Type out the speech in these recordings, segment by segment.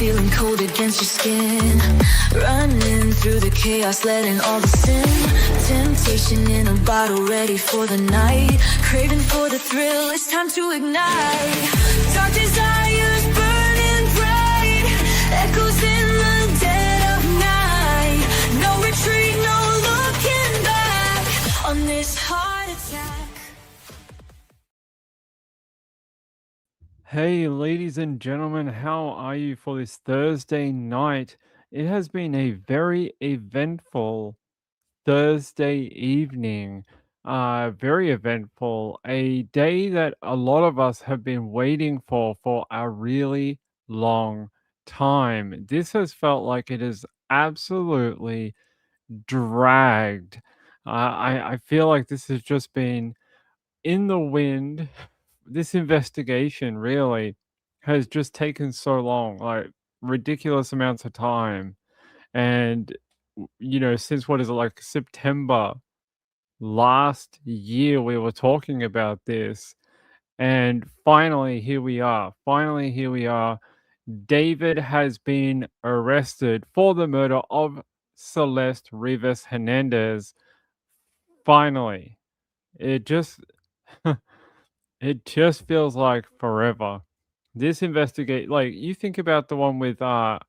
feeling cold against your skin. Running through the chaos, letting all the sin. Temptation in a bottle, ready for the night. Craving for the thrill, it's time to ignite. Dark desires burning bright. Echoes in the dead of night. No retreat, no looking back on this heart attack. Hey, ladies and gentlemen, how are you for this Thursday night? It has been a very eventful Thursday evening. Very eventful. A day that a lot of us have been waiting for a really long time. This has felt like it is absolutely dragged. I feel like this has just been in the wind. This investigation really has just taken so long, like ridiculous amounts of time. And, since what is it, like September last year, we were talking about this. And finally, here we are. Finally, here we are. David has been arrested for the murder of Celeste Rivas Hernandez. Finally, it just it just feels like forever. This investigate like, you think about the one with, Anna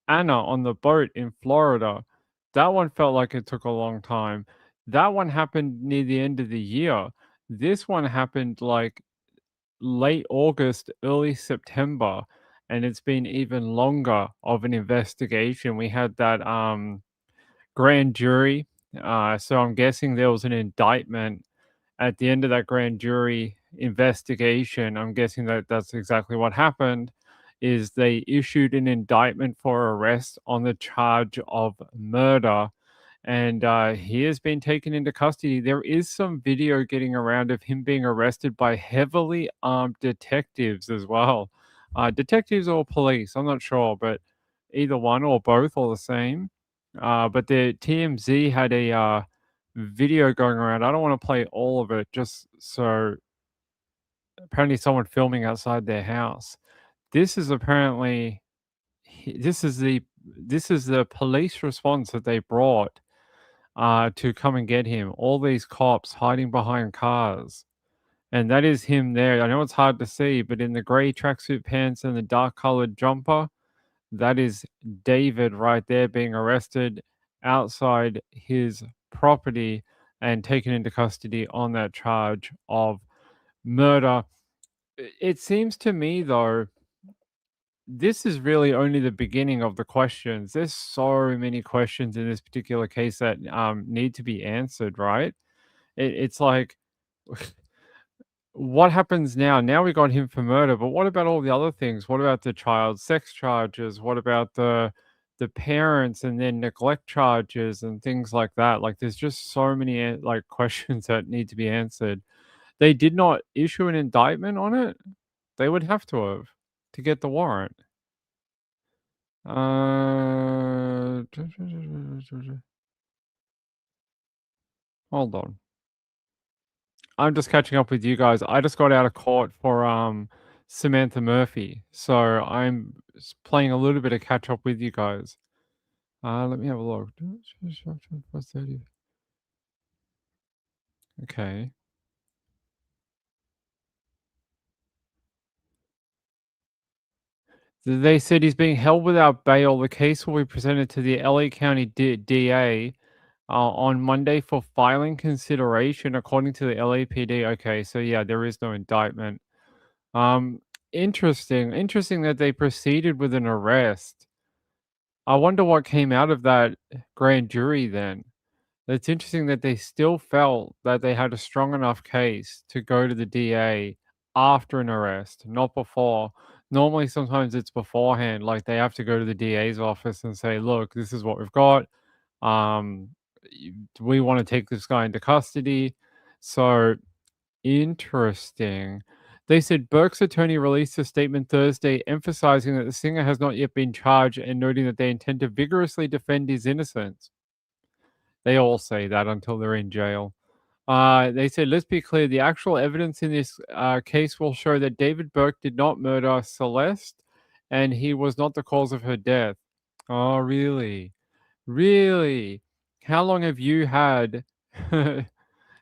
on the boat in Florida. That one felt like it took a long time. That one happened near the end of the year. This one happened, like, late August, early September, and it's been even longer of an investigation. We had that, grand jury, so I'm guessing there was an indictment at the end of that grand jury investigation. I'm guessing that that's exactly what happened, is they issued an indictment for arrest on the charge of murder, and he has been taken into custody. There is some video getting around of him being arrested by heavily armed detectives as well. Detectives or police, I'm not sure, but either one or both or the same. But the TMZ had a video going around. I don't want to play all of it, just so apparently someone filming outside their house. This is apparently this is the police response that they brought to come and get him. All these cops hiding behind cars. And that is him there. I know it's hard to see, but in the gray tracksuit pants and the dark colored jumper, that is David right there being arrested outside his property and taken into custody on that charge of murder. It seems to me, though, this is really only the beginning of the questions. There's so many questions in this particular case that need to be answered, right? It's like, what happens now? Now we got him for murder, but what about all the other things? What about the child sex charges? What about the parents and then neglect charges and things like that? Like, there's just so many like questions that need to be answered. They did not issue an indictment on it. They would have to have to get the warrant. Hold on. I'm just catching up with you guys. I just got out of court for Samantha Murphy, so I'm playing a little bit of catch up with you guys. Let me have a look. Okay. They said he's being held without bail. The case will be presented to the LA County DA on Monday for filing consideration, according to the LAPD. Okay, so yeah, there is no indictment. Interesting that they proceeded with an arrest. I wonder what came out of that grand jury then. It's interesting that they still felt that they had a strong enough case to go to the DA after an arrest, not before. Normally, sometimes it's beforehand, like they have to go to the DA's office and say, look, this is what we've got. We want to take this guy into custody. So interesting. They said Burke's attorney released a statement Thursday emphasizing that the singer has not yet been charged and noting that they intend to vigorously defend his innocence. They all say that until they're in jail. They said, let's be clear, the actual evidence in this case will show that David Burke did not murder Celeste and he was not the cause of her death. Oh, really? Really? How long have you had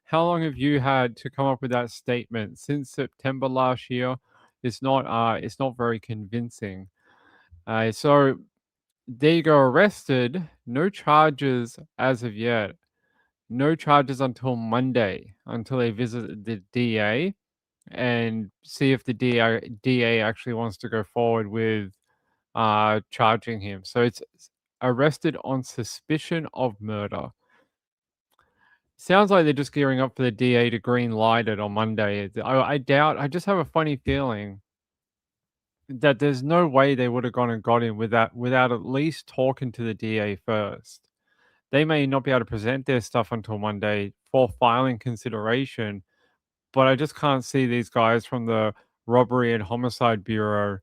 how long have you had to come up with that statement? Since September last year? It's not very convincing. So they go arrested, no charges as of yet. No charges until Monday, until they visit the DA and see if the DA actually wants to go forward with charging him. So it's arrested on suspicion of murder. Sounds like they're just gearing up for the DA to green light it on Monday. I doubt. I just have a funny feeling that there's no way they would have gone and got him without at least talking to the DA first. They may not be able to present their stuff until Monday for filing consideration, but I just can't see these guys from the Robbery and Homicide Bureau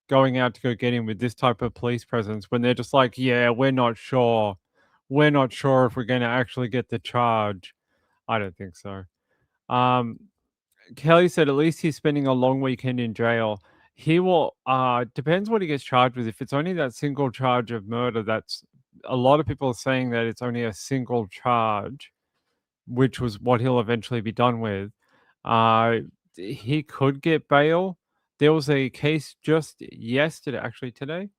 going out to go get him with this type of police presence when they're just like, "Yeah, we're not sure. We're not sure if we're gonna actually get the charge." I don't think so. Um, Kelly said at least he's spending a long weekend in jail. He will depends what he gets charged with. If it's only that single charge of murder, that's a lot of people are saying that it's only a single charge, which was what he'll eventually be done with. Uh, he could get bail. There was a case just yesterday, actually today.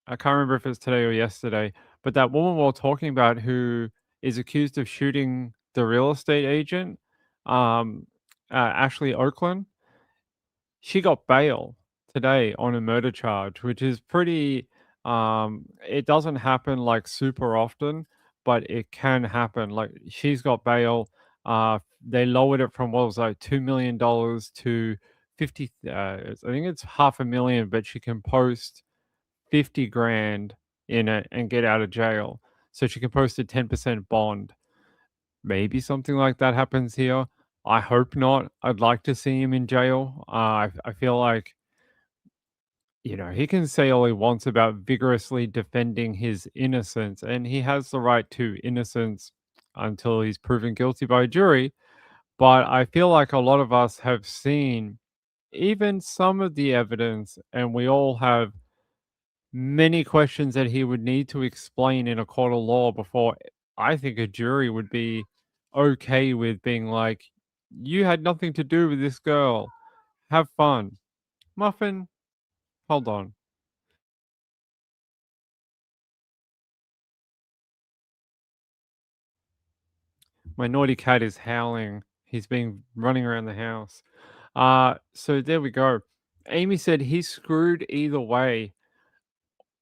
I can't remember if it's today or yesterday, but that woman we're talking about who is accused of shooting the real estate agent, um, Ashley Oakland, she got bail today on a murder charge, which is pretty. It doesn't happen like super often, but it can happen. Like she's got bail. They lowered it from what was like $2 million to 50. I think it's half a million, but she can post 50 grand in it and get out of jail. So she can post a 10% bond. Maybe something like that happens here. I hope not. I'd like to see him in jail. I feel like, he can say all he wants about vigorously defending his innocence, and he has the right to innocence until he's proven guilty by a jury. But I feel like a lot of us have seen even some of the evidence, and we all have many questions that he would need to explain in a court of law before I think a jury would be okay with being like, "You had nothing to do with this girl. Have fun." Muffin, hold on. My naughty cat is howling. He's been running around the house. So there we go. Amy said he's screwed either way.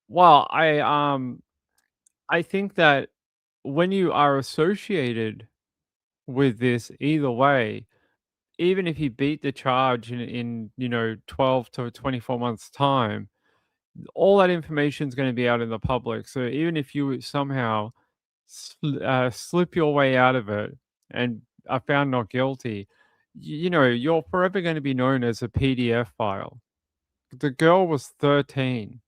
Well, I think that when you are associated with this either way, even if you beat the charge in 12 to 24 months time, all that information is going to be out in the public. So even if you somehow slip your way out of it and are found not guilty, you're forever going to be known as a PDF file. The girl was 13.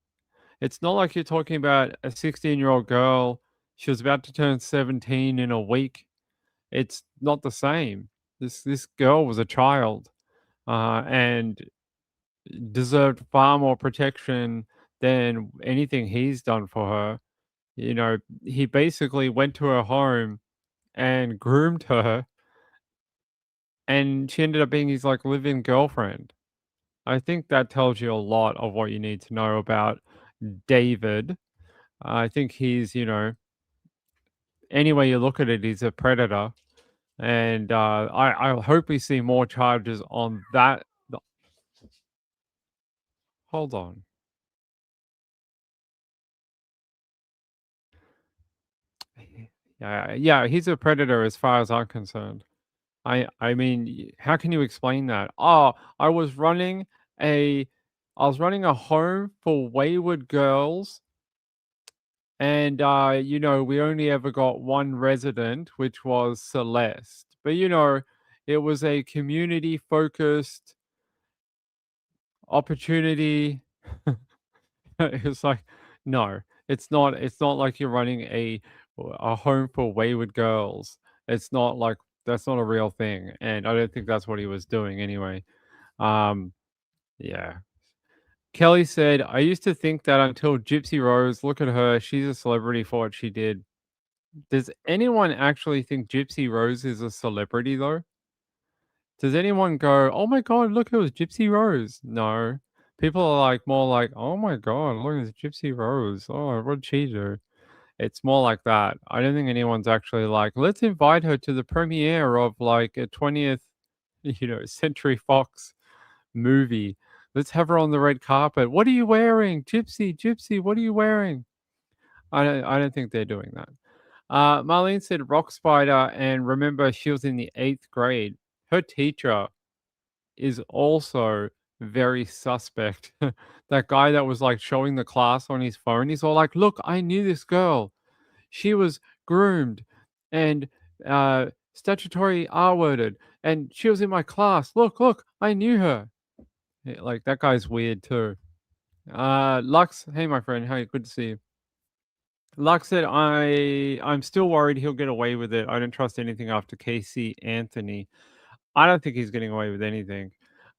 It's not like you're talking about a 16-year-old girl. She was about to turn 17 in a week. It's not the same. This girl was a child, and deserved far more protection than anything he's done for her. He basically went to her home and groomed her, and she ended up being his like live-in girlfriend. I think that tells you a lot of what you need to know about David. I think any way you look at it, he's a predator. And I hope we see more charges on that. Hold on. Yeah, he's a predator as far as I'm concerned. I mean, how can you explain that? Oh, I was running a I was running a home for wayward girls, and we only ever got one resident, which was Celeste. But it was a community focused opportunity. It's like, no, it's not like you're running a home for wayward girls. It's not like that's not a real thing, and I don't think that's what he was doing anyway. Um, yeah. Kelly said, I used to think that until Gypsy Rose, look at her, she's a celebrity for what she did. Does anyone actually think Gypsy Rose is a celebrity though? Does anyone go, oh my God, look, it was Gypsy Rose? No. People are like more like, oh my God, look, it's Gypsy Rose. Oh, what did she do? It's more like that. I don't think anyone's actually like, let's invite her to the premiere of like a 20th, Century Fox movie. Let's have her on the red carpet. What are you wearing? Gypsy, Gypsy, what are you wearing? I don't think they're doing that. Marlene said rock spider, and remember she was in the 8th grade. Her teacher is also very suspect. That guy that was like showing the class on his phone, he's all like, look, I knew this girl. She was groomed and statutory R worded, and she was in my class. Look, look, I knew her. Yeah, like that guy's weird too. Lux, hey my friend, hey, good to see you. Lux said, I'm still worried he'll get away with it. I don't trust anything after Casey Anthony. I don't think he's getting away with anything.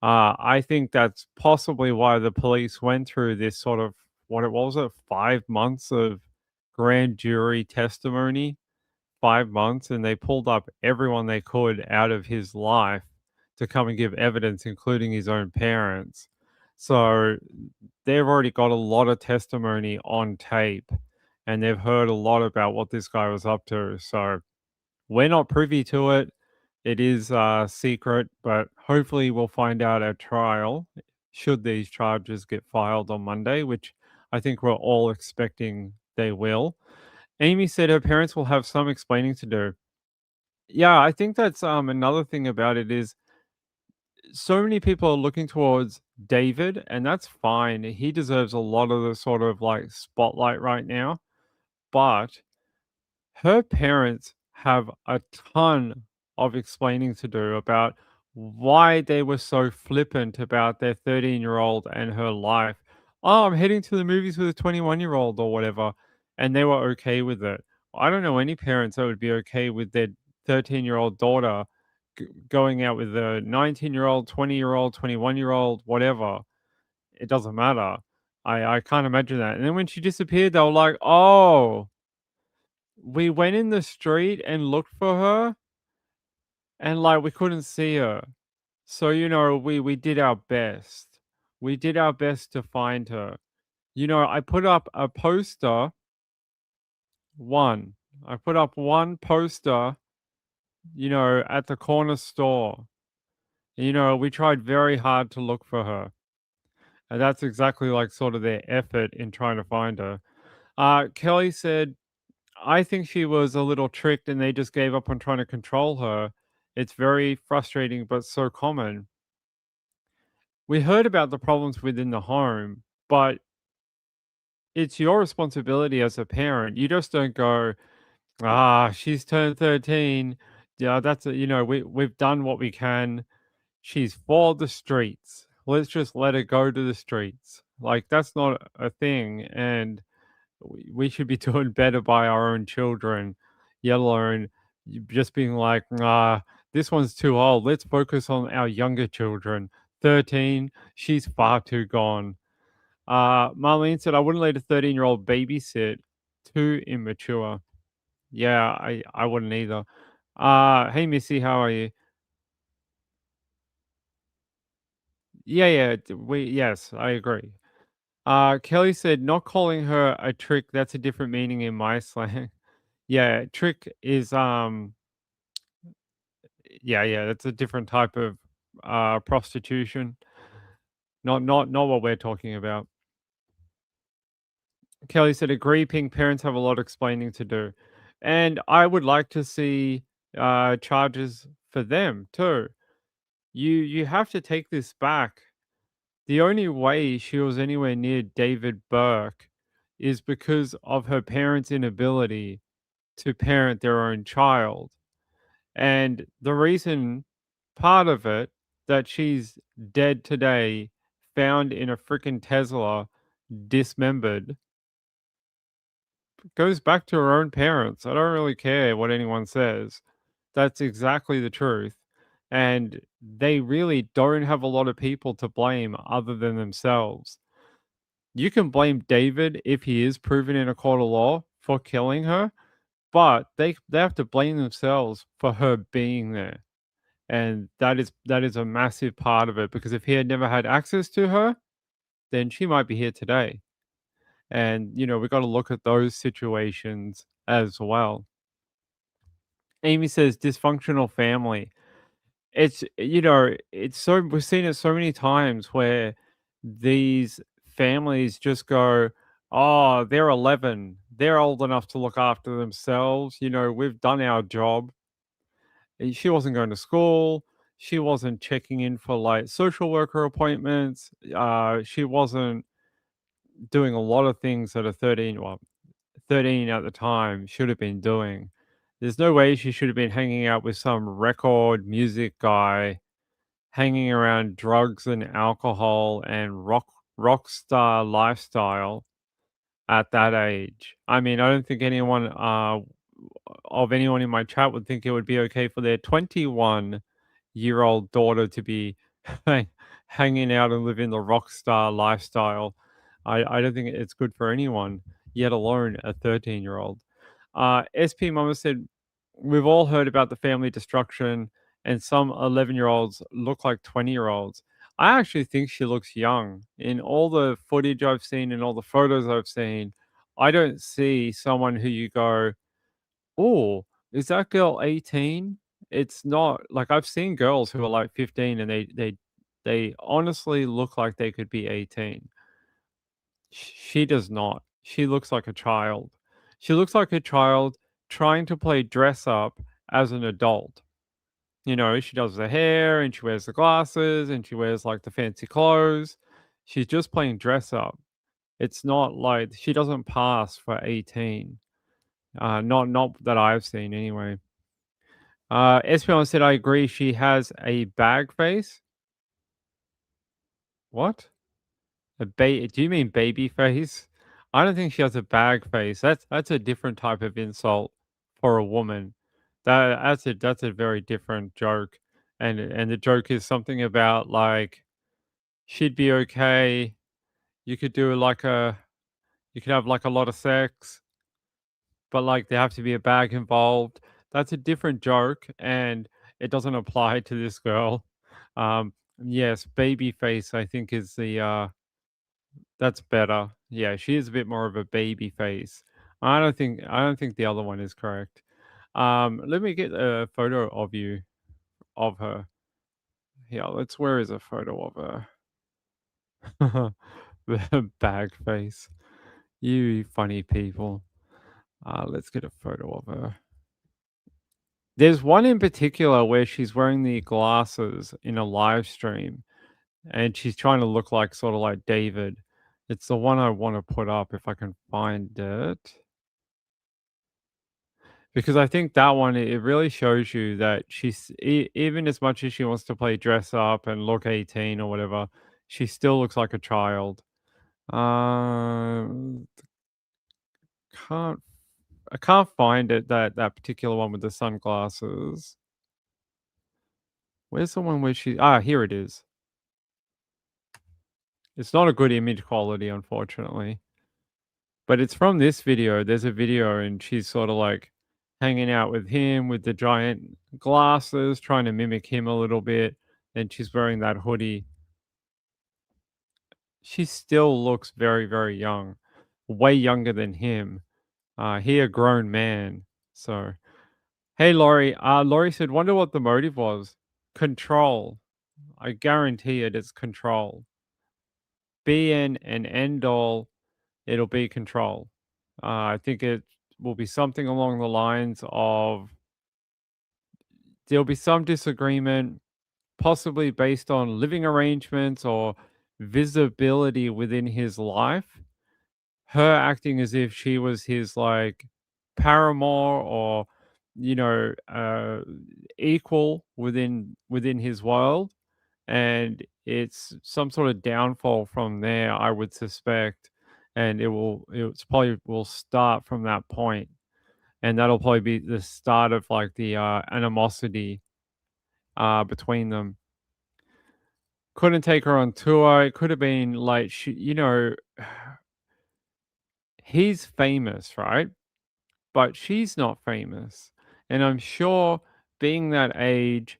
I think that's possibly why the police went through this sort of what it was, 5 months of grand jury testimony, 5 months, and they pulled up everyone they could out of his life to come and give evidence, including his own parents. So they've already got a lot of testimony on tape and they've heard a lot about what this guy was up to. So we're not privy to it. It is secret, but hopefully we'll find out at trial should these charges get filed on Monday, which I think we're all expecting they will. Amy said her parents will have some explaining to do. Yeah, I think that's another thing about it is so many people are looking towards David, and that's fine. He deserves a lot of the sort of like spotlight right now. But her parents have a ton of explaining to do about why they were so flippant about their 13-year-old and her life. Oh, I'm heading to the movies with a 21-year-old or whatever. And they were okay with it. I don't know any parents that would be okay with their 13-year-old daughter going out with a 19-year-old, 20-year-old, 21-year-old, whatever. It doesn't matter. I can't imagine that. And then when she disappeared, they were like, oh, we went in the street and looked for her and like we couldn't see her. So, we did our best. We did our best to find her. I put up a poster, one. I put up one poster, at the corner store. We tried very hard to look for her. And that's exactly like sort of their effort in trying to find her. Kelly said, I think she was a little tricked and they just gave up on trying to control her. It's very frustrating, but so common. We heard about the problems within the home, but it's your responsibility as a parent. You just don't go, she's turned 13. Yeah, we've done what we can. She's for the streets. Let's just let her go to the streets. Like, that's not a thing. And we should be doing better by our own children, let alone just being like, this one's too old. Let's focus on our younger children. 13, she's far too gone. Marlene said, I wouldn't let a 13-year-old babysit. Too immature. Yeah, I wouldn't either. Hey, Missy, how are you? Yeah, yeah, yes, I agree. Kelly said, not calling her a trick, that's a different meaning in my slang. Yeah, trick is yeah, that's a different type of prostitution. Not what we're talking about. Kelly said, agree, Pink parents have a lot of explaining to do. And I would like to see charges for them too. You have to take this back. The only way she was anywhere near David Burke is because of her parents' inability to parent their own child. And the reason, part of it, that she's dead today, found in a freaking Tesla, dismembered, goes back to her own parents. I don't really care what anyone says. That's exactly the truth. And they really don't have a lot of people to blame other than themselves. You can blame David if he is proven in a court of law for killing her, but they have to blame themselves for her being there. And that is a massive part of it, because if he had never had access to her, then she might be here today. And we got to look at those situations as well. Amy says dysfunctional family. It's so we've seen it so many times where these families just go, "Oh, they're 11. They're old enough to look after themselves. We've done our job." She wasn't going to school. She wasn't checking in for like social worker appointments. She wasn't doing a lot of things that a 13, well, 13 at the time should have been doing. There's no way she should have been hanging out with some record music guy, hanging around drugs and alcohol and rock star lifestyle at that age. I mean, I don't think anyone of anyone in my chat would think it would be okay for their 21-year-old daughter to be hang- hanging out and living the rock star lifestyle. I don't think it's good for anyone, yet alone a 13-year-old. SP Mama said, "We've all heard about the family destruction, and some 11-year-olds look like 20-year-olds." I actually think she looks young. In all the footage I've seen and all the photos I've seen, I don't see someone who you go, "Oh, is that girl 18?" It's not like I've seen girls who are like 15 and they honestly look like they could be 18. She does not. She looks like a child. She looks like a child trying to play dress up as an adult. She does the hair and she wears the glasses and she wears like the fancy clothes. She's just playing dress up. It's not like she doesn't pass for 18. Not that I've seen anyway. Espeon said, "I agree. She has a bag face." What? Do you mean baby face? I don't think she has a bag face. That's a different type of insult for a woman. That's a very different joke. And the joke is something about like she'd be okay. You could do like you could have like a lot of sex, but like there have to be a bag involved. That's a different joke, and it doesn't apply to this girl. Yes, baby face I think is the that's better. Yeah, she is a bit more of a baby face. I don't think the other one is correct. Let me get a photo of her. Yeah, where is a photo of her? The bag face. You funny people. Let's get a photo of her. There's one in particular where she's wearing the glasses in a live stream and she's trying to look like sort of like David. It's the one I want to put up if I can find it. Because I think that one, it really shows you that even as much as she wants to play dress up and look 18 or whatever, she still looks like a child. Um, can't I can't find it, that particular one with the sunglasses. Where's the one where here it is. It's not a good image quality, unfortunately. But it's from this video. There's a video and she's sort of like hanging out with him with the giant glasses, trying to mimic him a little bit. And she's wearing that hoodie. She still looks very, very young, way younger than him. He a grown man. So, hey, Laurie. Laurie said, "Wonder what the motive was." Control. I guarantee it's control. Be and end all, it'll be control. I think it will be something along the lines of there'll be some disagreement, possibly based on living arrangements or visibility within his life. Her acting as if she was his like paramour or you know uh, equal within his world, and it's some sort of downfall from there, I would suspect, and it's probably will start from that point, and that'll probably be the start of like the animosity between them. Couldn't take her on tour. It could have been like he's famous, right? But she's not famous. And I'm sure being that age,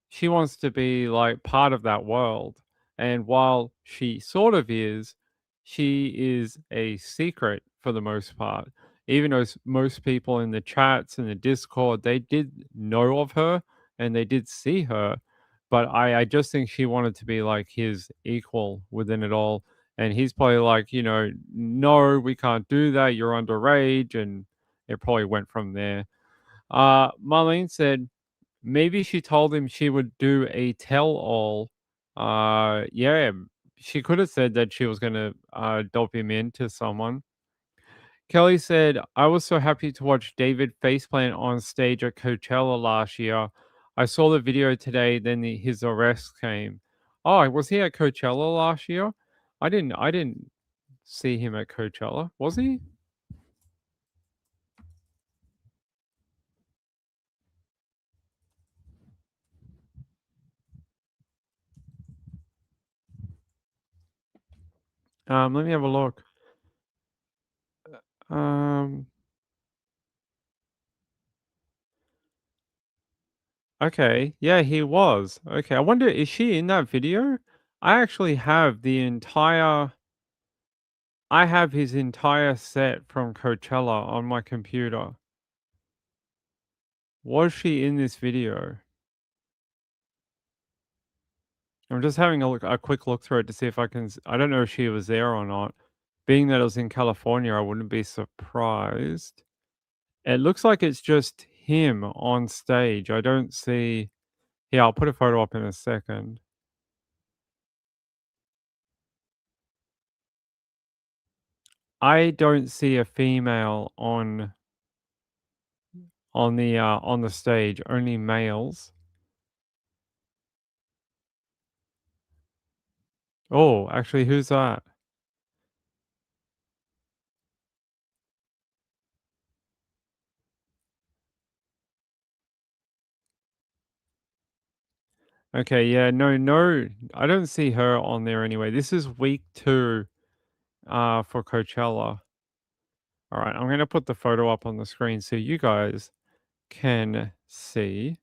she wants to be like part of that world. And while she sort of is, she is a secret for the most part. Even though most people in the chats and the Discord, they did know of her and they did see her. But I just think she wanted to be like his equal within it all. And he's probably like, no, we can't do that. You're underage. And it probably went from there. Marlene said, maybe she told him she would do a tell-all. Yeah, she could have said that she was gonna, dope him into someone. Kelly said, "I was so happy to watch David faceplant on stage at Coachella last year. I saw the video today, then his arrest came." Oh, was he at Coachella last year? I didn't see him at Coachella. Was he? Let me have a look. Um Okay, yeah, he was. Okay, I wonder, is she in that video? I actually have I have his entire set from Coachella on my computer. Was she in this video? I'm just having a quick look through it to see if I can I don't know if she was there or not. Being that it was in California, I wouldn't be surprised. It looks like it's just him on stage. I don't see. Yeah, I'll put a photo up in a second. I don't see a female on the stage, only males. Oh, actually, who's that? Okay, yeah, no, I don't see her on there anyway. This is week 2, for Coachella. Alright, I'm gonna put the photo up on the screen so you guys can see.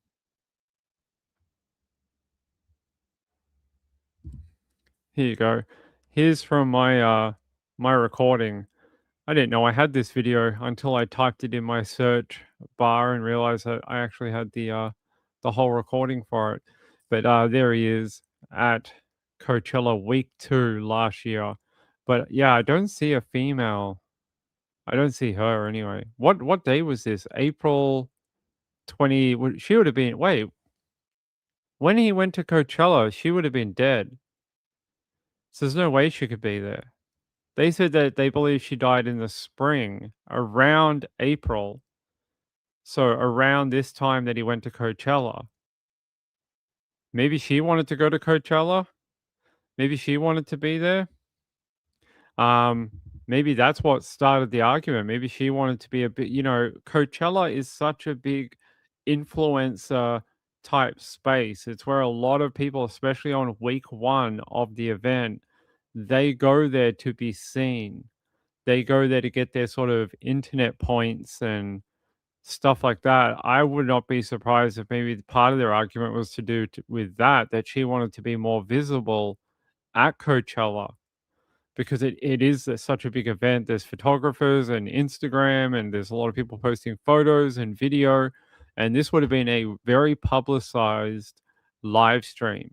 Here you go. Here's from my recording. I didn't know I had this video until I typed it in my search bar and realized that I actually had the whole recording for it. But there he is at Coachella week 2 last year. But yeah, I don't see a female. I don't see her anyway. What day was this? April 20. She would have been. Wait, when he went to Coachella, she would have been dead. So there's no way she could be there. They said that they believe she died in the spring, around April. So around this time that he went to Coachella. Maybe she wanted to go to Coachella. Maybe she wanted to be there. Um, Maybe that's what started the argument. Maybe she wanted to be a bit, Coachella is such a big influencer type space. It's where a lot of people, especially on week 1 of the event, they go there to be seen. They go there to get their sort of internet points and stuff like that. I would not be surprised if maybe part of their argument was to do with that she wanted to be more visible at Coachella because it is such a big event. There's photographers and Instagram, and there's a lot of people posting photos and video. And this would have been a very publicized live stream.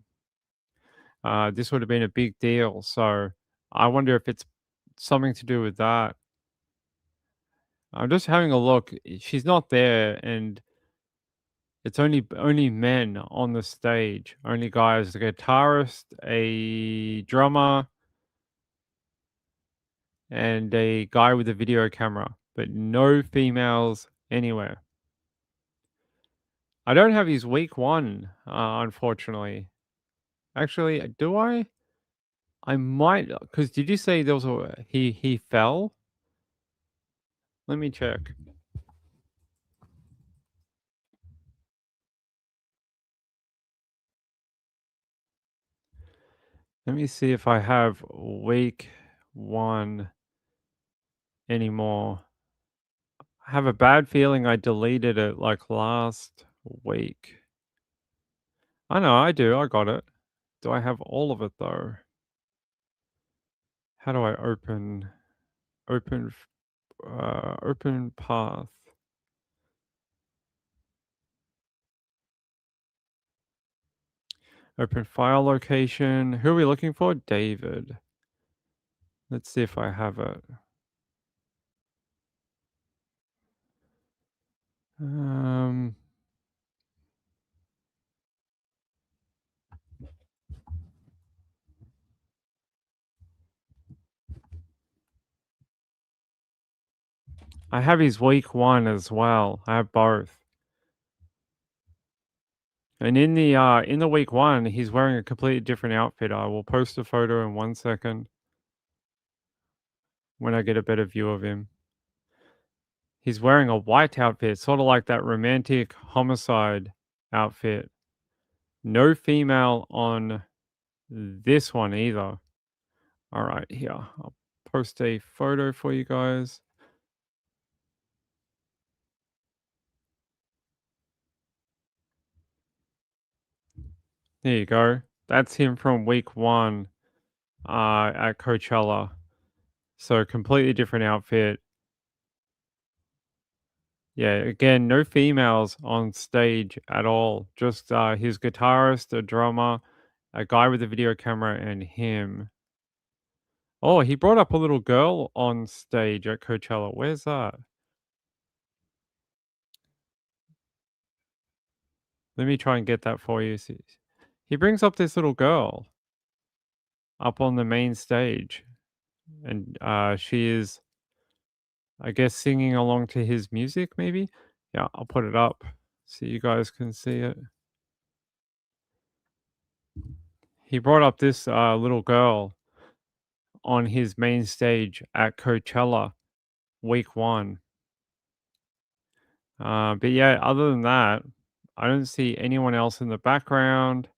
This would have been a big deal. So I wonder if it's something to do with that. I'm just having a look. She's not there, and it's only men on the stage. Only guys, a guitarist, a drummer, and a guy with a video camera, but no females anywhere. I don't have his week 1, unfortunately. Actually, do I? I might, because did you say there was he fell? Let me check. Let me see if I have week 1 anymore. I have a bad feeling I deleted it like last week. I know I do. I got it. Do I have all of it though? How do I open path? Open file location. Who are we looking for? David. Let's see if I have it. Um, I have his week 1 as well. I have both. And in the week 1, he's wearing a completely different outfit. I will post a photo in 1 second when I get a better view of him. He's wearing a white outfit, sort of like that romantic homicide outfit. No female on this one either. All right, here. I'll post a photo for you guys. There you go. That's him from week 1 at Coachella. So completely different outfit. Yeah, again, no females on stage at all. Just his guitarist, a drummer, a guy with a video camera, and him. Oh, he brought up a little girl on stage at Coachella. Where's that? Let me try and get that for you. He brings up this little girl up on the main stage, and she is, I guess, singing along to his music, maybe? Yeah, I'll put it up so you guys can see it. He brought up this little girl on his main stage at Coachella week 1. But yeah, other than that, I don't see anyone else in the background.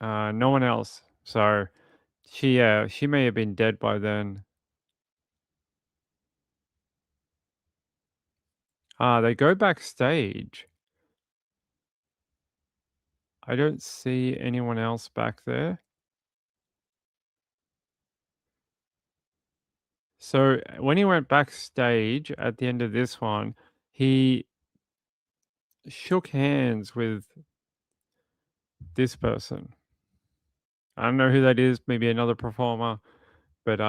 No one else. So she may have been dead by then. They go backstage. I don't see anyone else back there. So when he went backstage at the end of this one, he shook hands with this person. I don't know who that is, maybe another performer, but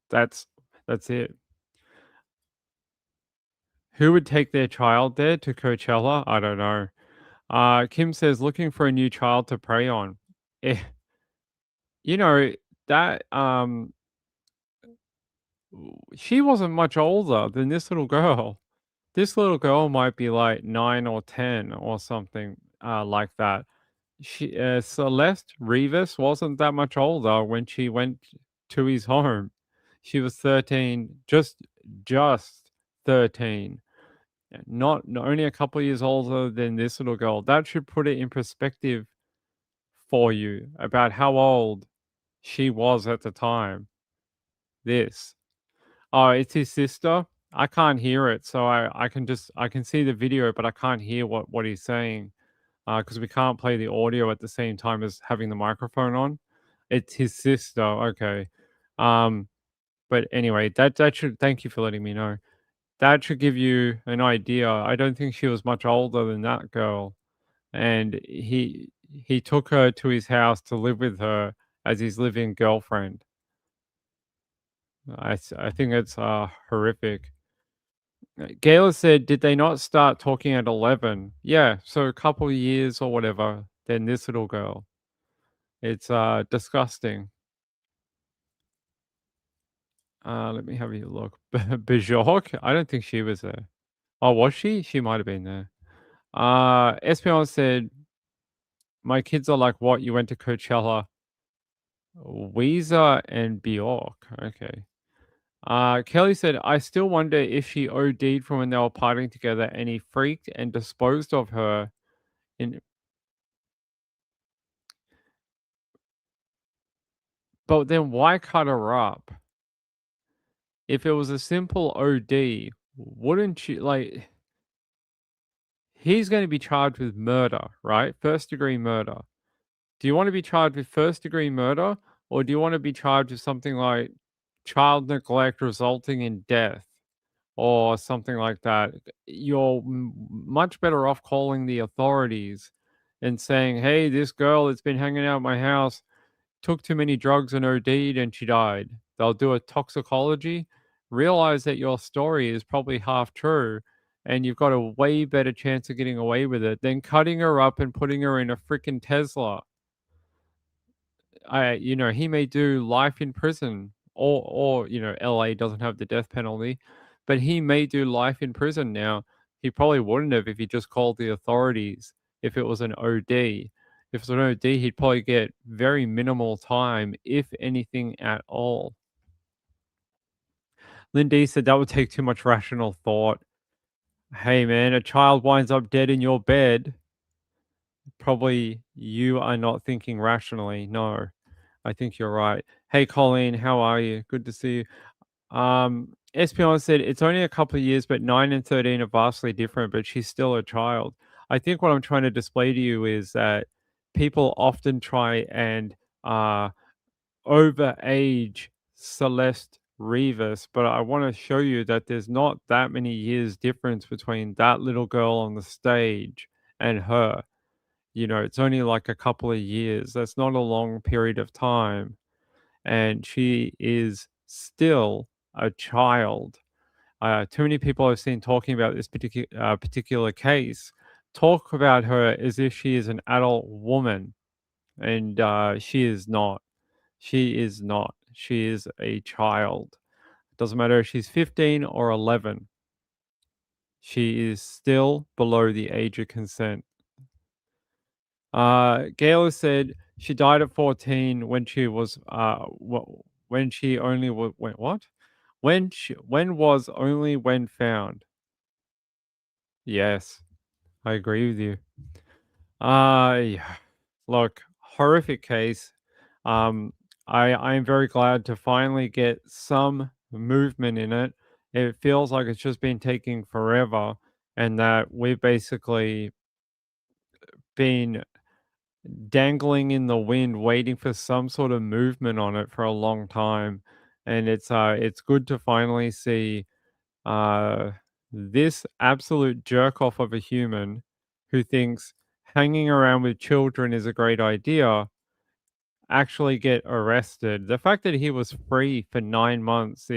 that's that's it. Who would take their child there to Coachella? I don't know. Kim says looking for a new child to prey on. Eh, you know that she wasn't much older than this little girl. This little girl might be like 9 or 10 or something like that. Celeste Rivas wasn't that much older when she went to his home. She was 13, just 13. Not only a couple of years older than this little girl. That should put it in perspective for you about how old she was at the time. This. Oh, it's his sister. I can't hear it, so I can see the video, but I can't hear what he's saying because we can't play the audio at the same time as having the microphone on. It's his sister. Okay. Um, but anyway, that should thank you for letting me know. That should give you an idea. I don't think she was much older than that girl, and he took her to his house to live with her as his live-in girlfriend. I think it's horrific. Gayla said, "Did they not start talking at 11?" Yeah, so a couple of years or whatever. Then this little girl. It's disgusting. Let me have a look. Bajork? I don't think she was there. Oh, was she? She might have been there. Espion said, "My kids are like, what? You went to Coachella?" Weezer and Bjork. Okay. Kelly said, "I still wonder if she OD'd from when they were partying together and he freaked and disposed of her in But then why cut her up? If it was a simple OD, wouldn't you like he's gonna be charged with murder, right? First degree murder. Do you wanna be charged with first degree murder, or do you wanna be charged with something like child neglect resulting in death or something like that? You're much better off calling the authorities and saying, "Hey, this girl that's been hanging out at my house took too many drugs and OD'd and she died." They'll do a toxicology, realize that your story is probably half true, and you've got a way better chance of getting away with it than cutting her up and putting her in a freaking Tesla. He may do life in prison, or LA doesn't have the death penalty, but he may do life in prison now. He probably wouldn't have if he just called the authorities if it was an OD. If it's an OD, he'd probably get very minimal time, if anything at all. Lindy said that would take too much rational thought. Hey man, a child winds up dead in your bed. Probably you are not thinking rationally. No, I think you're right. Hey Colleen, how are you? Good to see you. Espion said it's only a couple of years, but 9 and 13 are vastly different, but she's still a child. I think what I'm trying to display to you is that people often try and overage Celeste Rivas, but I want to show you that there's not that many years difference between that little girl on the stage and her. It's only like a couple of years. That's not a long period of time. And she is still a child. Too many people I've seen talking about this particular case talk about her as if she is an adult woman, and she is not. She is not. She is a child. Doesn't matter if she's 15 or 11. She is still below the age of consent. Gail said she died at 14 when she was when she only went what? When was only when found. Yes, I agree with you. Yeah. Look, horrific case. Um, I am very glad to finally get some movement in it. It feels like it's just been taking forever, and that we've basically been dangling in the wind, waiting for some sort of movement on it for a long time. And it's good to finally see uh, this absolute jerk off of a human who thinks hanging around with children is a great idea actually get arrested. The fact that he was free for 9 months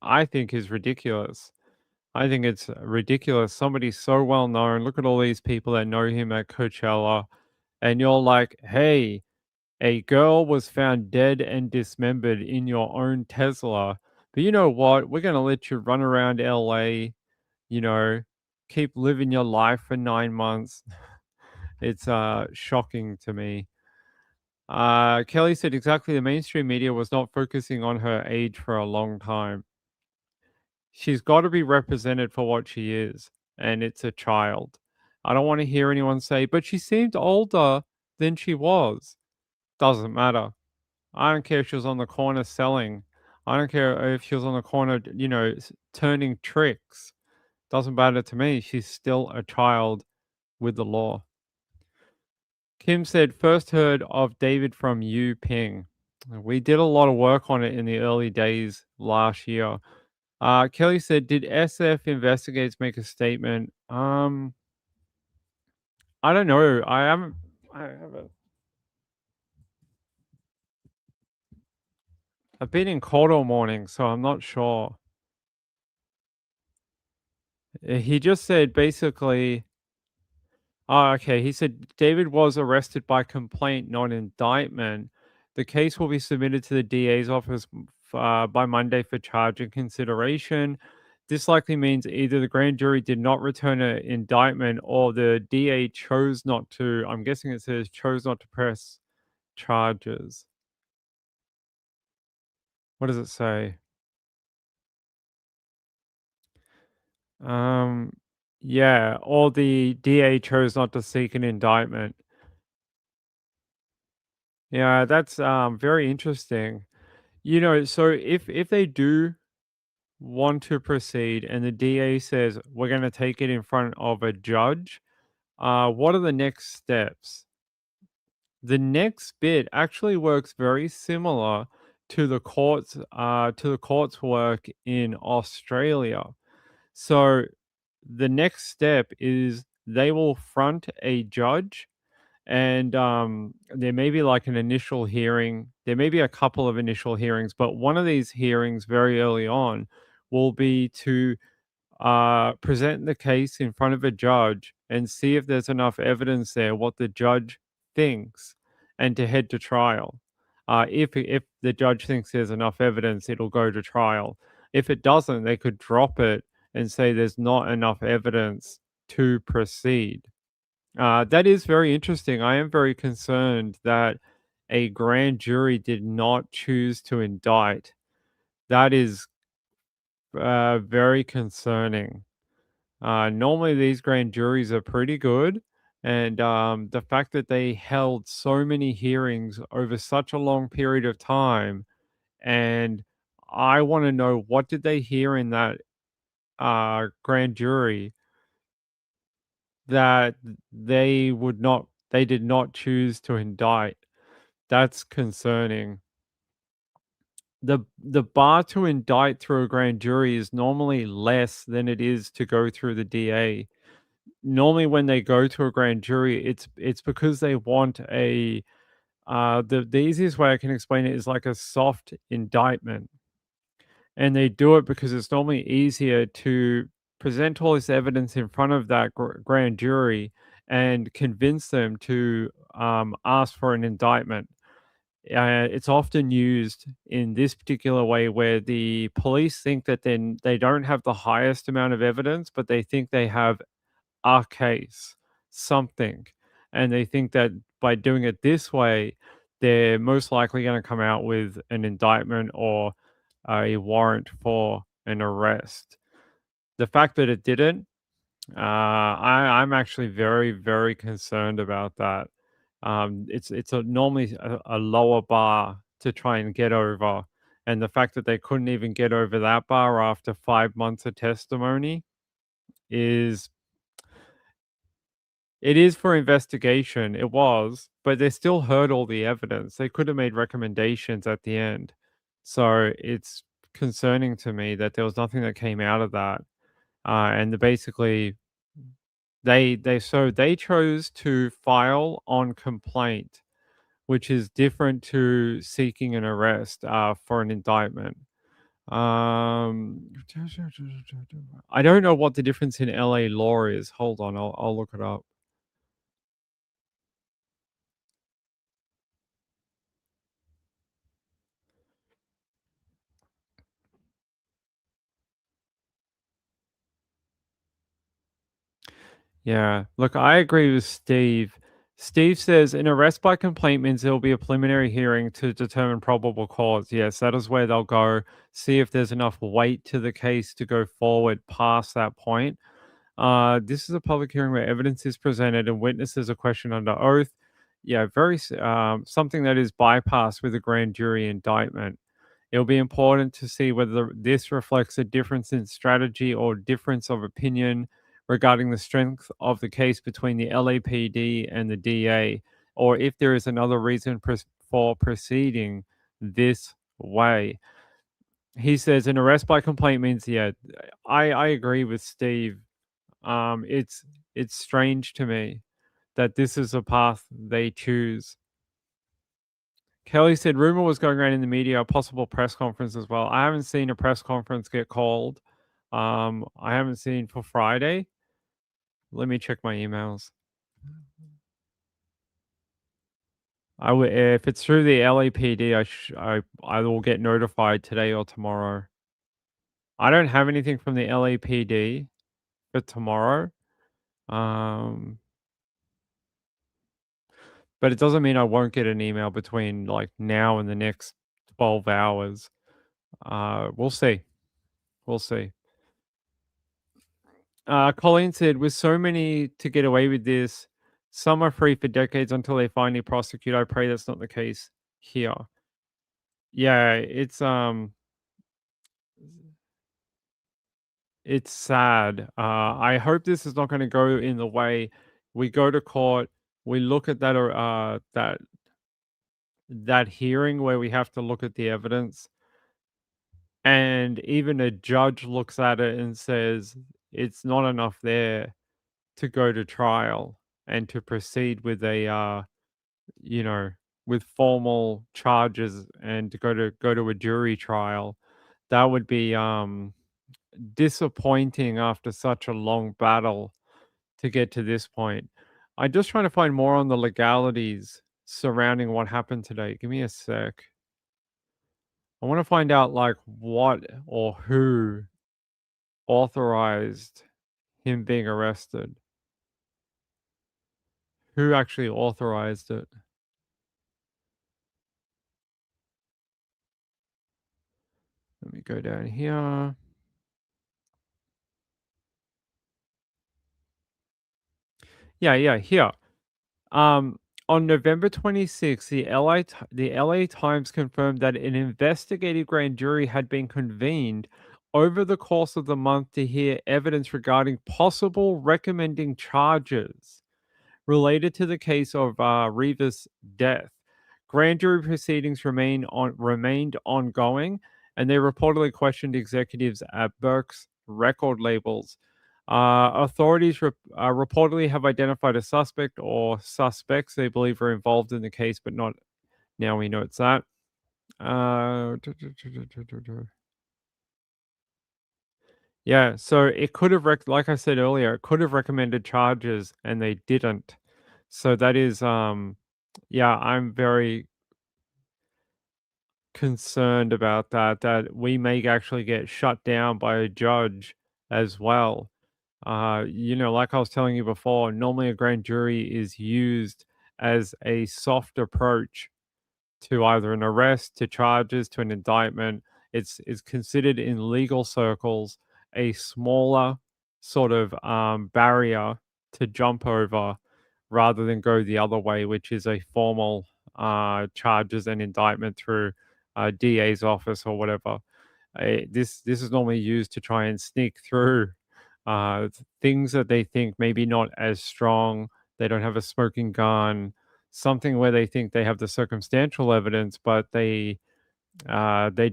I think, is ridiculous. I think it's ridiculous. Somebody so well known. Look at all these people that know him at Coachella, and you're like, hey, a girl was found dead and dismembered in your own Tesla. But you know what? We're going to let you run around LA, you know, keep living your life for 9 months. It's shocking to me. Kelly said exactly the mainstream media was not focusing on her age for a long time. She's got to be represented for what she is, and it's a child. I don't want to hear anyone say, but she seemed older than she was. Doesn't matter. I don't care if she was on the corner selling. I don't care if she was on the corner, turning tricks. Doesn't matter to me. She's still a child with the law. Kim said, first heard of David from Yu Ping. We did a lot of work on it in the early days last year. Kelly said, did SF Investigates make a statement? I don't know. I've been in court all morning, so I'm not sure. He just said basically, oh, okay. He said David was arrested by complaint, not indictment. The case will be submitted to the DA's office by Monday for charge and consideration. This likely means either the grand jury did not return an indictment or the DA chose not to. I'm guessing it says chose not to press charges. What does it say? Um, yeah, or the DA chose not to seek an indictment. Yeah, that's very interesting. So if they do want to proceed and the DA says we're going to take it in front of a judge, what are the next steps? The next bit actually works very similar to the courts work in Australia. So the next step is they will front a judge, and there may be like an initial hearing. There may be a couple of initial hearings, but one of these hearings very early on will be to present the case in front of a judge and see if there's enough evidence there, what the judge thinks, and to head to trial. If the judge thinks there's enough evidence, it'll go to trial. If it doesn't, they could drop it and say there's not enough evidence to proceed. That is very interesting. I am very concerned that a grand jury did not choose to indict. That is very concerning. Normally, these grand juries are pretty good, and the fact that they held so many hearings over such a long period of time, and I want to know what did they hear in that grand jury that they did not choose to indict. That's concerning. The bar to indict through a grand jury is normally less than it is to go through the DA. Normally when they go to a grand jury, it's because they want the easiest way I can explain it is like a soft indictment. And they do it because it's normally easier to present all this evidence in front of that grand jury and convince them to ask for an indictment. It's often used in this particular way where the police think that then they don't have the highest amount of evidence, but they think they have a case, something. And they think that by doing it this way, they're most likely going to come out with an indictment or a warrant for an arrest. The fact that it didn't, I'm actually very, very concerned about that. It's normally a lower bar to try and get over, and the fact that they couldn't even get over that bar after 5 months of testimony is it is for investigation, it was, but they still heard all the evidence. They could have made recommendations at the end. So it's concerning to me that there was nothing that came out of that. Basically they chose to file on complaint, which is different to seeking an arrest for an indictment. Um, I don't know what the difference in LA law is. Hold on, I'll look it up. Yeah, look, I agree with Steve. Steve says an arrest by complaint means there will be a preliminary hearing to determine probable cause. Yes, that is where they'll go, see if there's enough weight to the case to go forward past that point. This is a public hearing where evidence is presented and witnesses are questioned under oath. Yeah, something that is bypassed with a grand jury indictment. It'll be important to see whether this reflects a difference in strategy or difference of opinion regarding the strength of the case between the LAPD and the DA, or if there is another reason for proceeding this way. He says an arrest by complaint means, yeah, I agree with Steve. It's strange to me that this is a path they choose. Kelly said rumor was going around in the media, a possible press conference as well. I haven't seen a press conference get called. I haven't seen for Friday. Let me check my emails. If it's through the LAPD, I will get notified today or tomorrow. I don't have anything from the LAPD for tomorrow. Um, but it doesn't mean I won't get an email between like now and the next 12 hours. We'll see. We'll see. Colleen said, with so many to get away with this, Some are free for decades until they finally prosecute. I pray that's not the case here. Yeah, it's sad. I hope this is not gonna go in the way we go to court, we look at that hearing where we have to look at the evidence, and even a judge looks at it and says, "It's not enough there to go to trial and to proceed with you know, with formal charges and to go to a jury trial." That would be, disappointing after such a long battle to get to this point. I'm just trying to find more on the legalities surrounding what happened today. Give me a sec. I want to find out like what or who authorized him being arrested. Who actually authorized it? Let me go down here. Yeah, here. Um, on November 26th, the LA Times confirmed that an investigative grand jury had been convened over the course of the month to hear evidence regarding possible recommending charges related to the case of Rivas' death. Grand jury proceedings remained ongoing, and they reportedly questioned executives at Burke's record labels. Authorities reportedly have identified a suspect or suspects they believe are involved in the case, but not now. We know it's that. Uh, yeah, so it could have, like I said earlier, it could have recommended charges, and they didn't. So that is, yeah, I'm very concerned about that. That we may actually get shut down by a judge as well. Like I was telling you before, normally a grand jury is used as a soft approach to either an arrest, to charges, to an indictment. It's considered in legal circles a smaller sort of barrier to jump over rather than go the other way, which is a formal charges and indictment through DA's office or whatever. This is normally used to try and sneak through things that they think maybe not as strong. They don't have a smoking gun, something where they think they have the circumstantial evidence, but they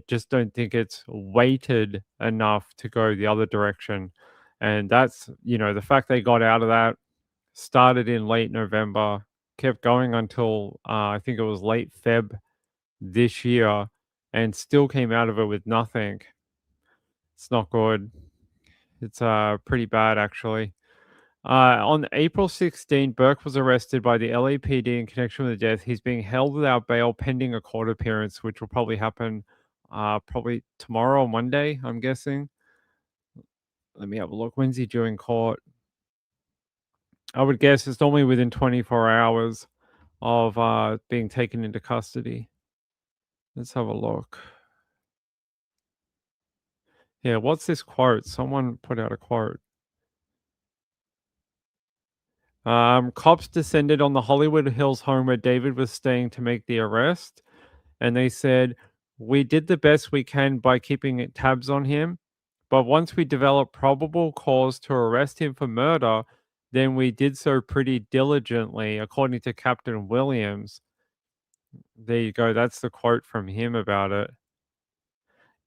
just don't think it's weighted enough to go the other direction. And that's, the fact they got out of that, started in late November, kept going until I think it was late Feb this year, and still came out of it with nothing. It's not good. It's pretty bad actually. On April 16, Burke was arrested by the LAPD in connection with the death. He's being held without bail pending a court appearance, which will probably happen probably tomorrow or Monday, I'm guessing. Let me have a look. When's he due in court? I would guess it's normally within 24 hours of being taken into custody. Let's have a look. Yeah, what's this quote? Someone put out a quote. Cops descended on the Hollywood Hills home where David was staying to make the arrest. And they said, "We did the best we can by keeping tabs on him. But once we developed probable cause to arrest him for murder, then we did so pretty diligently," according to Captain Williams. There you go. That's the quote from him about it.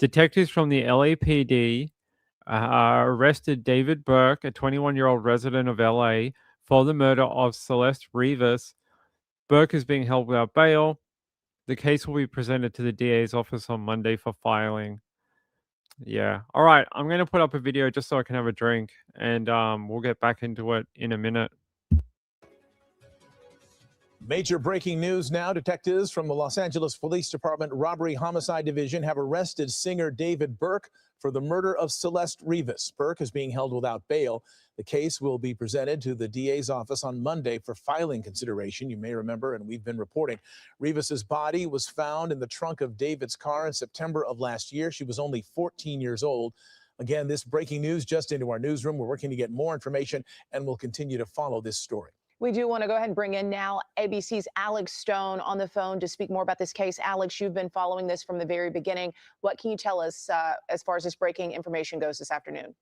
Detectives from the LAPD arrested David Burke, a 21-year-old resident of LA, for the murder of Celeste Rivas. Burke is being held without bail. The case will be presented to the DA's office on Monday for filing. Yeah. All right. I'm going to put up a video just so I can have a drink, and we'll get back into it in a minute. Major breaking news now. Detectives from the Los Angeles Police Department Robbery Homicide Division have arrested singer David Burke for the murder of Celeste Rivas. Burke is being held without bail. The case will be presented to the DA's office on Monday for filing consideration. You may remember, and we've been reporting, Rivas's body was found in the trunk of David's car in September of last year. She was only 14 years old. Again, this breaking news just into our newsroom. We're working to get more information, and we'll continue to follow this story. We do want to go ahead and bring in now ABC's Alex Stone on the phone to speak more about this case. Alex, you've been following this from the very beginning. What can you tell us as far as this breaking information goes this afternoon?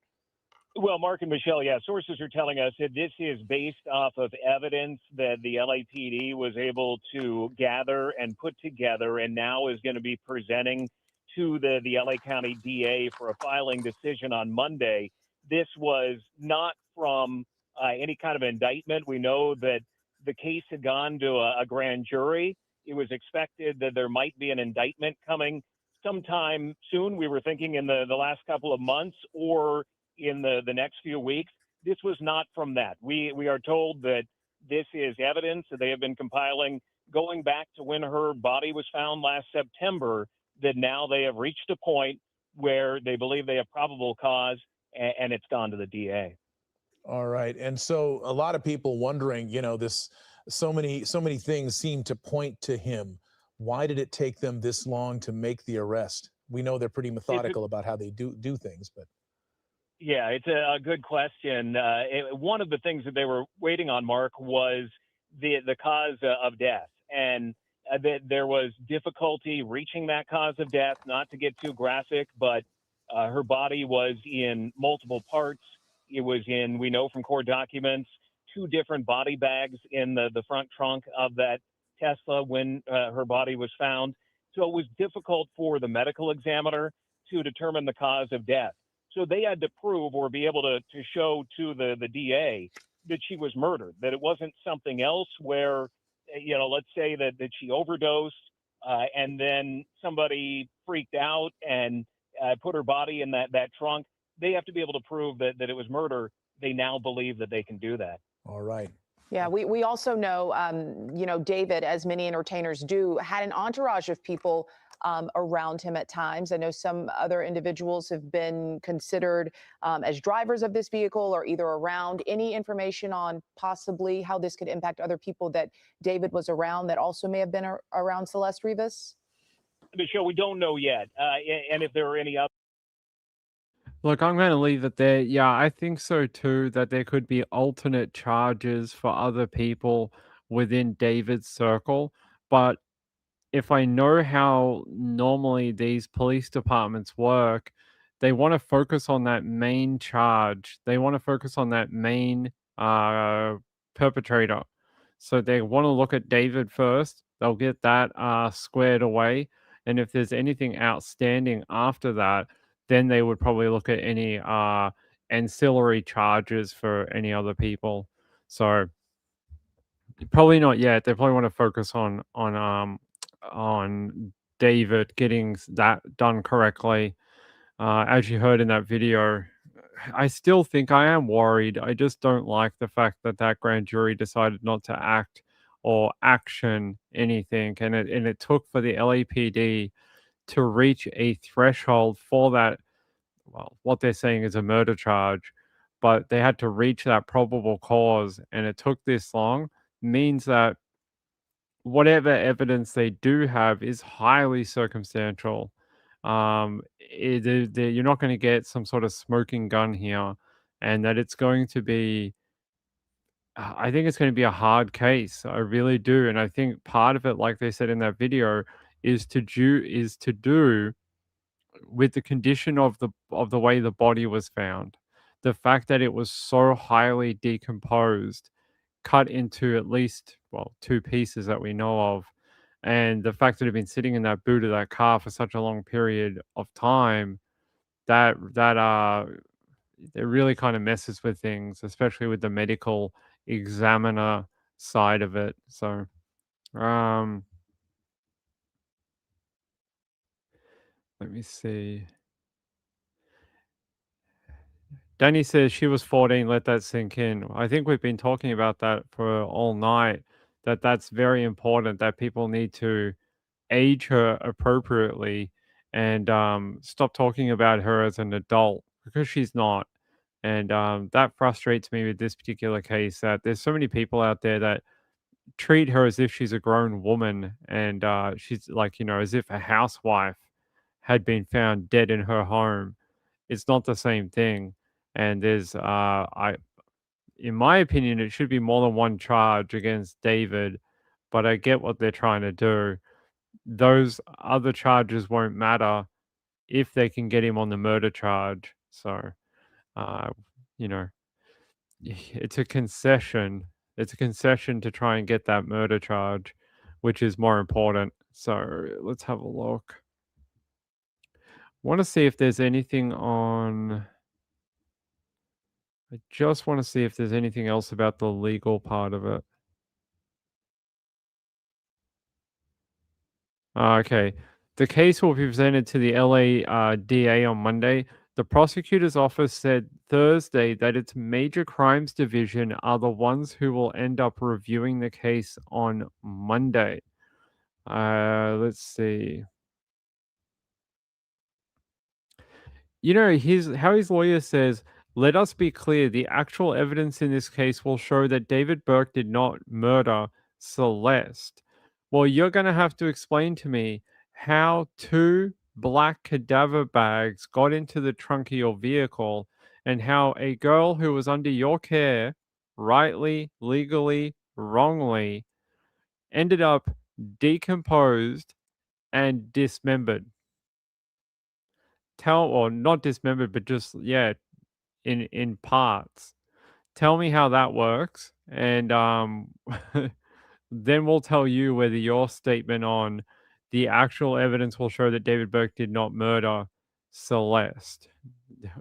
Well, Mark and Michelle, yeah, sources are telling us that this is based off of evidence that the LAPD was able to gather and put together and now is going to be presenting to the LA County DA for a filing decision on Monday. This was not from any kind of indictment. We know that the case had gone to a grand jury. It was expected that there might be an indictment coming sometime soon. We were thinking in the last couple of months or in the next few weeks. This was not from that. We are told that this is evidence that they have been compiling going back to when her body was found last September, that now they have reached a point where they believe they have probable cause, and it's gone to the DA. All right. And so a lot of people wondering, so many things seem to point to him. Why did it take them this long to make the arrest? We know they're pretty methodical about how they do things, but. Yeah, it's a good question. One of the things that they were waiting on, Mark, was the cause of death. And there was difficulty reaching that cause of death, not to get too graphic, but her body was in multiple parts. It was in, we know from court documents, 2 different body bags in the front trunk of that Tesla when her body was found. So it was difficult for the medical examiner to determine the cause of death. So they had to prove or be able to show to the DA that she was murdered, that it wasn't something else where, let's say that she overdosed and then somebody freaked out and put her body in that trunk. They have to be able to prove that it was murder. They now believe that they can do that. All right. Yeah, we also know, David, as many entertainers do, had an entourage of people around him at times. I know some other individuals have been considered as drivers of this vehicle or either around. Any information on possibly how this could impact other people that David was around that also may have been around Celeste Rivas? Michelle, we don't know yet. And if there are any other. Look, I'm going to leave it there. Yeah, I think so too, that there could be alternate charges for other people within David's circle. But if I know how normally these police departments work, they want to focus on that main charge. They want to focus on that main perpetrator. So they want to look at David first. They'll get that squared away. And if there's anything outstanding after that, then they would probably look at any ancillary charges for any other people. So probably not yet. They probably want to focus on David getting that done correctly. As you heard in that video, I still think I am worried. I just don't like the fact that that grand jury decided not to act or action anything, and it took for the LAPD to reach a threshold for that. Well, what they're saying is a murder charge, but they had to reach that probable cause, and it took this long. Means that whatever evidence they do have is highly circumstantial. You're not going to get some sort of smoking gun here, and that it's going to be. I think it's going to be a hard case. I really do, and I think part of it, like they said in that video, is to do with the condition of the way the body was found, the fact that it was so highly decomposed, cut into at least, well, 2 pieces that we know of, and the fact that it had been sitting in that boot of that car for such a long period of time, that it really kind of messes with things, especially with the medical examiner side of it. So, let me see. Danny says she was 14, let that sink in. I think we've been talking about that for all night, that's very important, that people need to age her appropriately and stop talking about her as an adult, because she's not. And that frustrates me with this particular case, that there's so many people out there that treat her as if she's a grown woman, and she's like, as if a housewife had been found dead in her home. It's not the same thing. And there's in my opinion, it should be more than one charge against David, but I get what they're trying to do. Those other charges won't matter if they can get him on the murder charge. So, you know, it's a concession. It's a concession to try and get that murder charge, which is more important. So let's have a look. Want to see if there's anything on. I just want to see if there's anything else about the legal part of it. Okay. The case will be presented to the LA DA on Monday. The prosecutor's office said Thursday that its major crimes division are the ones who will end up reviewing the case on Monday. Let's see. You know, his lawyer says, let us be clear, the actual evidence in this case will show that David Burke did not murder Celeste. Well, you're going to have to explain to me how 2 black cadaver bags got into the trunk of your vehicle and how a girl who was under your care, rightly, legally, wrongly, ended up decomposed and dismembered. Or not dismembered, but just, yeah, in parts. Tell me how that works, and then we'll tell you whether your statement on the actual evidence will show that David Burke did not murder Celeste.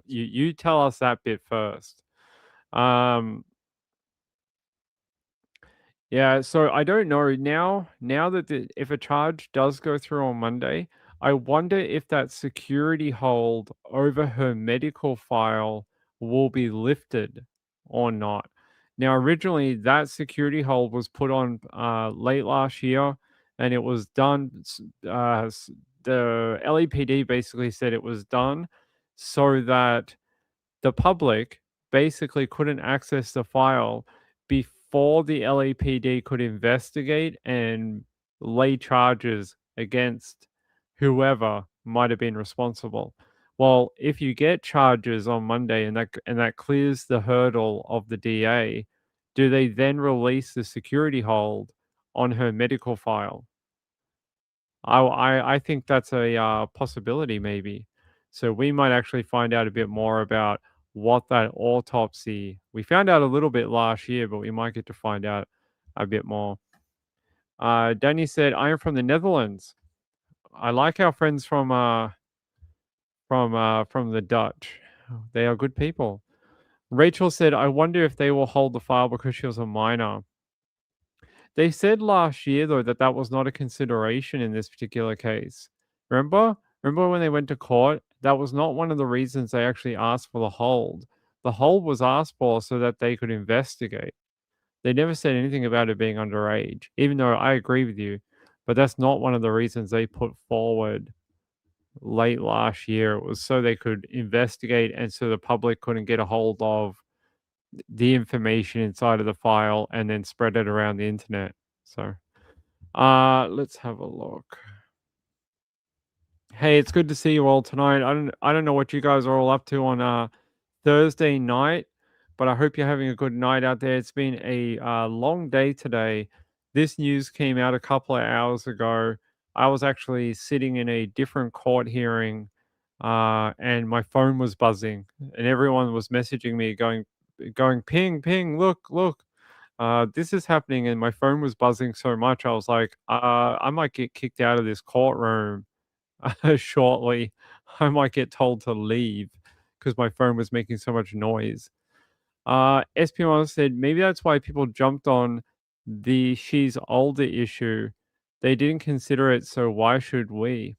You tell us that bit first. Yeah, so I don't know now that if a charge does go through on Monday, I wonder if that security hold over her medical file will be lifted or not. Now, originally that security hold was put on late last year, and it was done. The LAPD basically said it was done so that the public basically couldn't access the file before the LAPD could investigate and lay charges against whoever might have been responsible. Well, if you get charges on Monday and that clears the hurdle of the DA, do they then release the security hold on her medical file? I think that's a possibility, maybe. So we might actually find out a bit more about what that autopsy. We found out a little bit last year, but we might get to find out a bit more. Danny said, "I am from the Netherlands. I like our friends from the Dutch. They are good people." Rachel said, "I wonder if they will hold the file because she was a minor." They said last year, though, that that was not a consideration in this particular case. Remember? Remember when they went to court? That was not one of the reasons they actually asked for the hold. The hold was asked for so that they could investigate. They never said anything about it being underage, even though I agree with you. But that's not one of the reasons they put forward late last year. It was so they could investigate and so the public couldn't get a hold of the information inside of the file and then spread it around the internet. So, let's have a look. Hey, it's good to see you all tonight. I don't know what you guys are all up to on Thursday night, but I hope you're having a good night out there. It's been a long day today. This news came out a couple of hours ago. I was actually sitting in a different court hearing, and my phone was buzzing, and everyone was messaging me, going ping, ping, look. This is happening, and my phone was buzzing so much. I was like, I might get kicked out of this courtroom shortly. I might get told to leave because my phone was making so much noise. SPM said maybe that's why people jumped on the she's older issue. They didn't consider it, so why should we?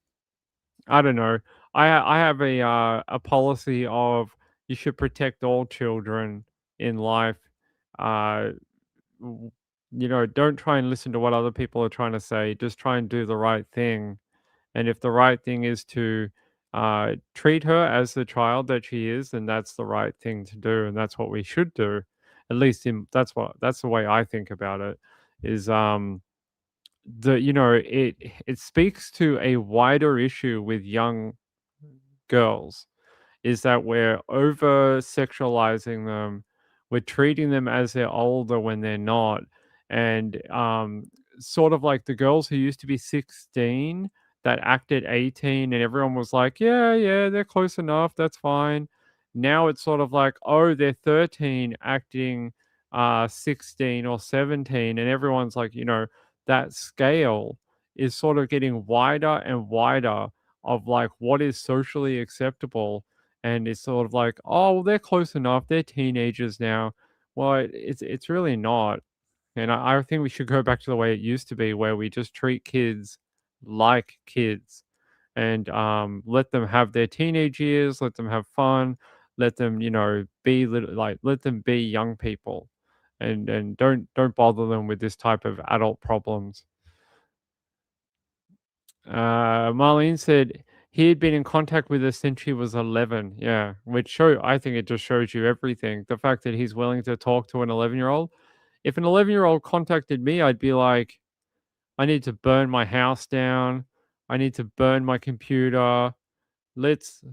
I don't know. I have a policy of you should protect all children in life. Uh, don't try and listen to what other people are trying to say. Just try and do the right thing. And if the right thing is to treat her as the child that she is, then that's the right thing to do, and that's what we should do. At least that's the way I think about it. Is it speaks to a wider issue with young girls, is that we're over sexualizing them, we're treating them as they're older when they're not. And sort of like the girls who used to be 16 that acted 18 and everyone was like, yeah, they're close enough, that's fine. Now it's sort of like, oh, they're 13 acting 16 or 17, and everyone's like, that scale is sort of getting wider and wider of like what is socially acceptable. And it's sort of like, oh, well, they're close enough, they're teenagers now. Well, it's really not. And I think we should go back to the way it used to be, where we just treat kids like kids and let them have their teenage years, let them have fun, let them, be little, like let them be young people, and don't bother them with this type of adult problems. Marlene said he had been in contact with her since she was 11. Yeah, I think it just shows you everything. The fact that he's willing to talk to an 11-year-old. If an 11-year-old contacted me, I'd be like, I need to burn my house down. I need to burn my computer. Let's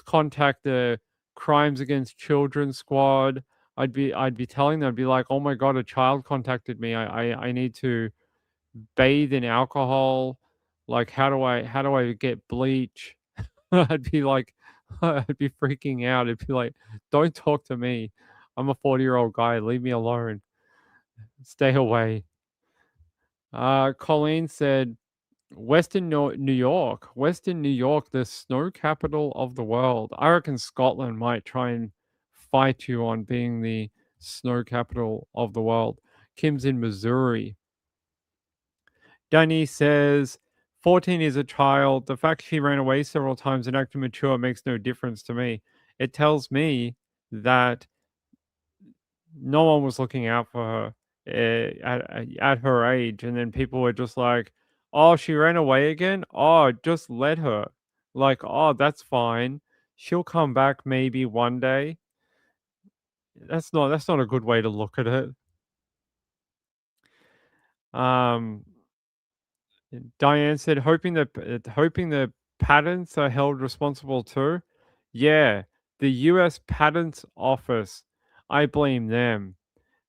contact the Crimes Against Children squad. I'd be telling them, I'd be like, oh my god, a child contacted me. I need to bathe in alcohol. Like, how do I get bleach? I'd be like, I'd be freaking out. It'd be like, don't talk to me. I'm a 40-year-old guy. Leave me alone. Stay away. Colleen said, New York, the snow capital of the world. I reckon Scotland might try and fight you on being the snow capital of the world. Kim's in Missouri. Danny says, 14 is a child. The fact she ran away several times and acted mature makes no difference to me. It tells me that no one was looking out for her at her age. And then people were just like, oh, she ran away again? Oh, just let her. Like, oh, that's fine. She'll come back maybe one day. That's not a good way to look at it. Diane said, hoping the patents are held responsible too. Yeah, the U.S. Patents Office. I blame them.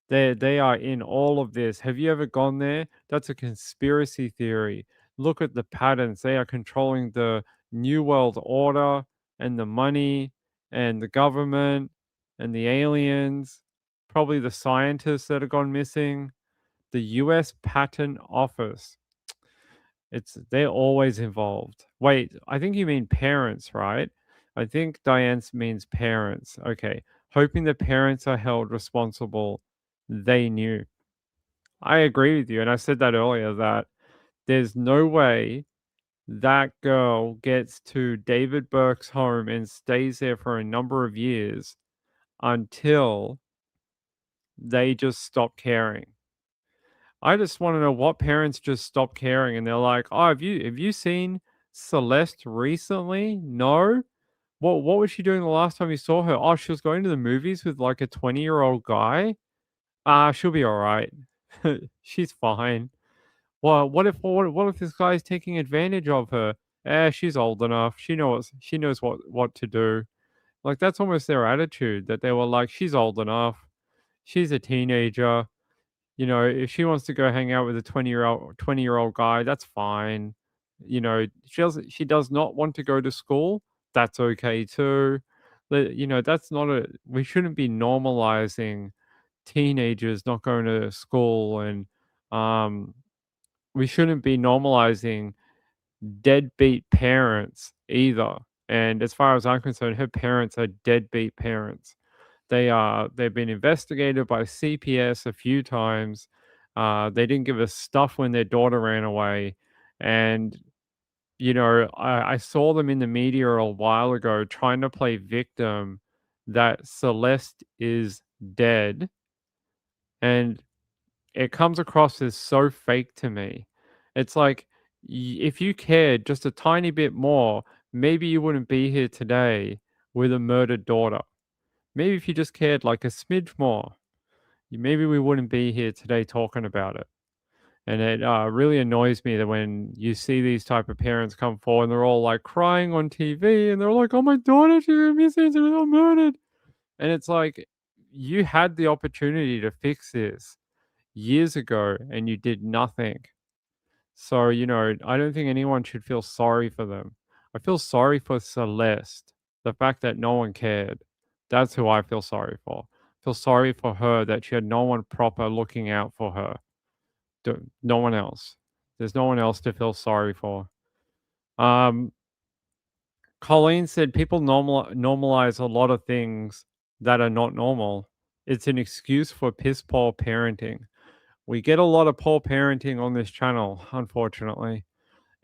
They are in all of this. Have you ever gone there? That's a conspiracy theory. Look at the patents. They are controlling the New World Order and the money and the government and the aliens, probably the scientists that have gone missing. The US Patent Office. They're always involved. Wait, I think you mean parents, right? I think Diane's means parents. Okay. Hoping the parents are held responsible. They knew. I agree with you. And I said that earlier that there's no way that girl gets to David Burke's home and stays there for a number of years until they just stop caring. I just want to know what parents just stop caring and they're like, "Oh, have you seen Celeste recently?" No. What was she doing the last time you saw her? Oh, she was going to the movies with like a 20-year-old guy. She'll be all right. She's fine. Well, what if this guy's taking advantage of her? She's old enough. She knows what to do. Like that's almost their attitude that they were like, she's old enough. She's a teenager. If she wants to go hang out with a 20-year-old guy, that's fine. She does not want to go to school. That's okay too. That's not we shouldn't be normalizing teenagers not going to school, and we shouldn't be normalizing deadbeat parents either. And as far as I'm concerned, her parents are deadbeat parents. They've been investigated by CPS a few times. They didn't give us stuff when their daughter ran away. And I saw them in the media a while ago trying to play victim that Celeste is dead. And it comes across as so fake to me. It's like, if you cared just a tiny bit more, maybe you wouldn't be here today with a murdered daughter. Maybe if you just cared like a smidge more, maybe we wouldn't be here today talking about it. And it really annoys me that when you see these type of parents come forward and they're all like crying on TV and they're like, "Oh, my daughter, she's missing, she was murdered," and it's like, you had the opportunity to fix this years ago and you did nothing. So, I don't think anyone should feel sorry for them. I feel sorry for Celeste, the fact that no one cared. That's who I feel sorry for. I feel sorry for her that she had no one proper looking out for her. No one else. There's no one else to feel sorry for. Um, Colleen said people normalize a lot of things that are not normal. It's an excuse for piss poor parenting. We get a lot of poor parenting on this channel, unfortunately.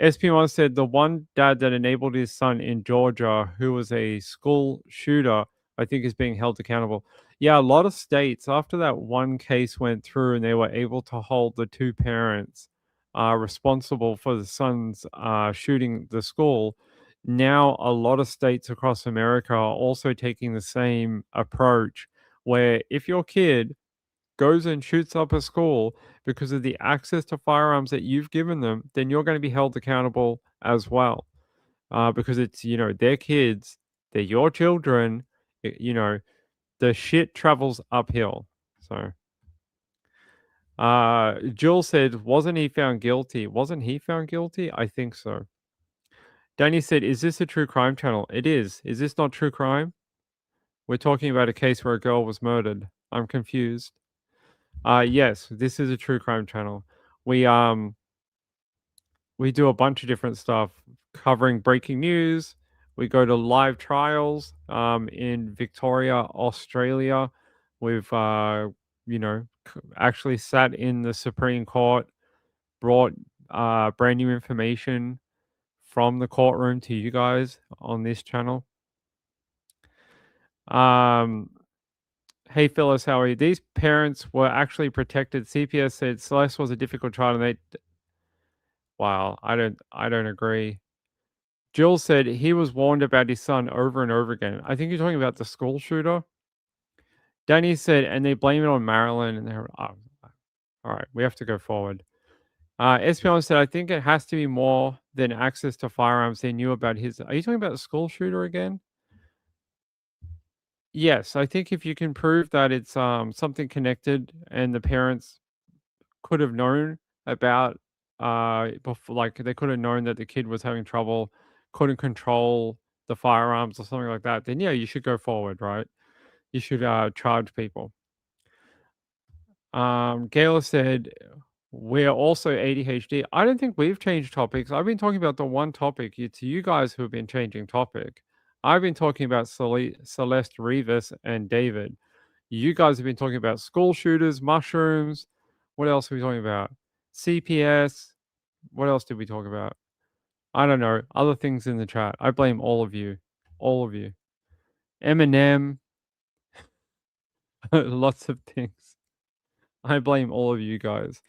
SP1 said the one dad that enabled his son in Georgia, who was a school shooter, I think is being held accountable. Yeah, a lot of states, after that one case went through and they were able to hold the two parents responsible for the son's shooting the school, now a lot of states across America are also taking the same approach where if your kid goes and shoots up a school because of the access to firearms that you've given them, then you're going to be held accountable as well. Because it's, their kids, they're your children, the shit travels uphill. So, Jill said, wasn't he found guilty? Wasn't he found guilty? I think so. Danny said, is this a true crime channel? It is. Is this not true crime? We're talking about a case where a girl was murdered. I'm confused. Yes, this is a true crime channel. We do a bunch of different stuff covering breaking news. We go to live trials in Victoria, Australia. We've actually sat in the Supreme Court, brought brand new information from the courtroom to you guys on this channel. Hey Phyllis, how are you? These parents were actually protected. CPS said Celeste was a difficult child, and they. Wow, I don't agree. Jill said he was warned about his son over and over again. I think you're talking about the school shooter. Danny said, and they blame it on Maryland, and they're all right. We have to go forward. Espion said, I think it has to be more than access to firearms. They knew about his. Are you talking about the school shooter again? Yes, I think if you can prove that it's something connected and the parents could have known about before, like they could have known that the kid was having trouble, couldn't control the firearms or something like that, then yeah, you should go forward, right? You should charge people. Gayla said, we're also ADHD. I don't think we've changed topics. I've been talking about the one topic. It's you guys who have been changing topic. I've been talking about Celeste, Rivas, and David. You guys have been talking about school shooters, mushrooms. What else are we talking about? CPS. What else did we talk about? I don't know. Other things in the chat. I blame all of you. All of you. Eminem. Lots of things. I blame all of you guys.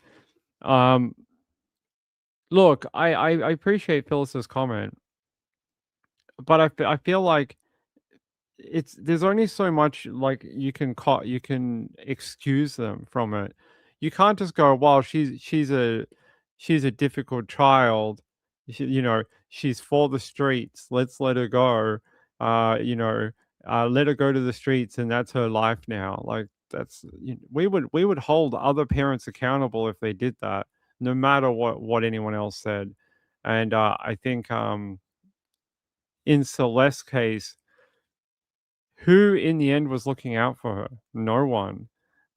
Look, I appreciate Phyllis's comment, but I feel like there's only so much like you can excuse them from it. You can't just go, well, she's a difficult child. She's for the streets. Let's let her go. Let her go to the streets, and that's her life now. Like we would hold other parents accountable if they did that, no matter what anyone else said. And I think in Celeste's case, who in the end was looking out for her? No one.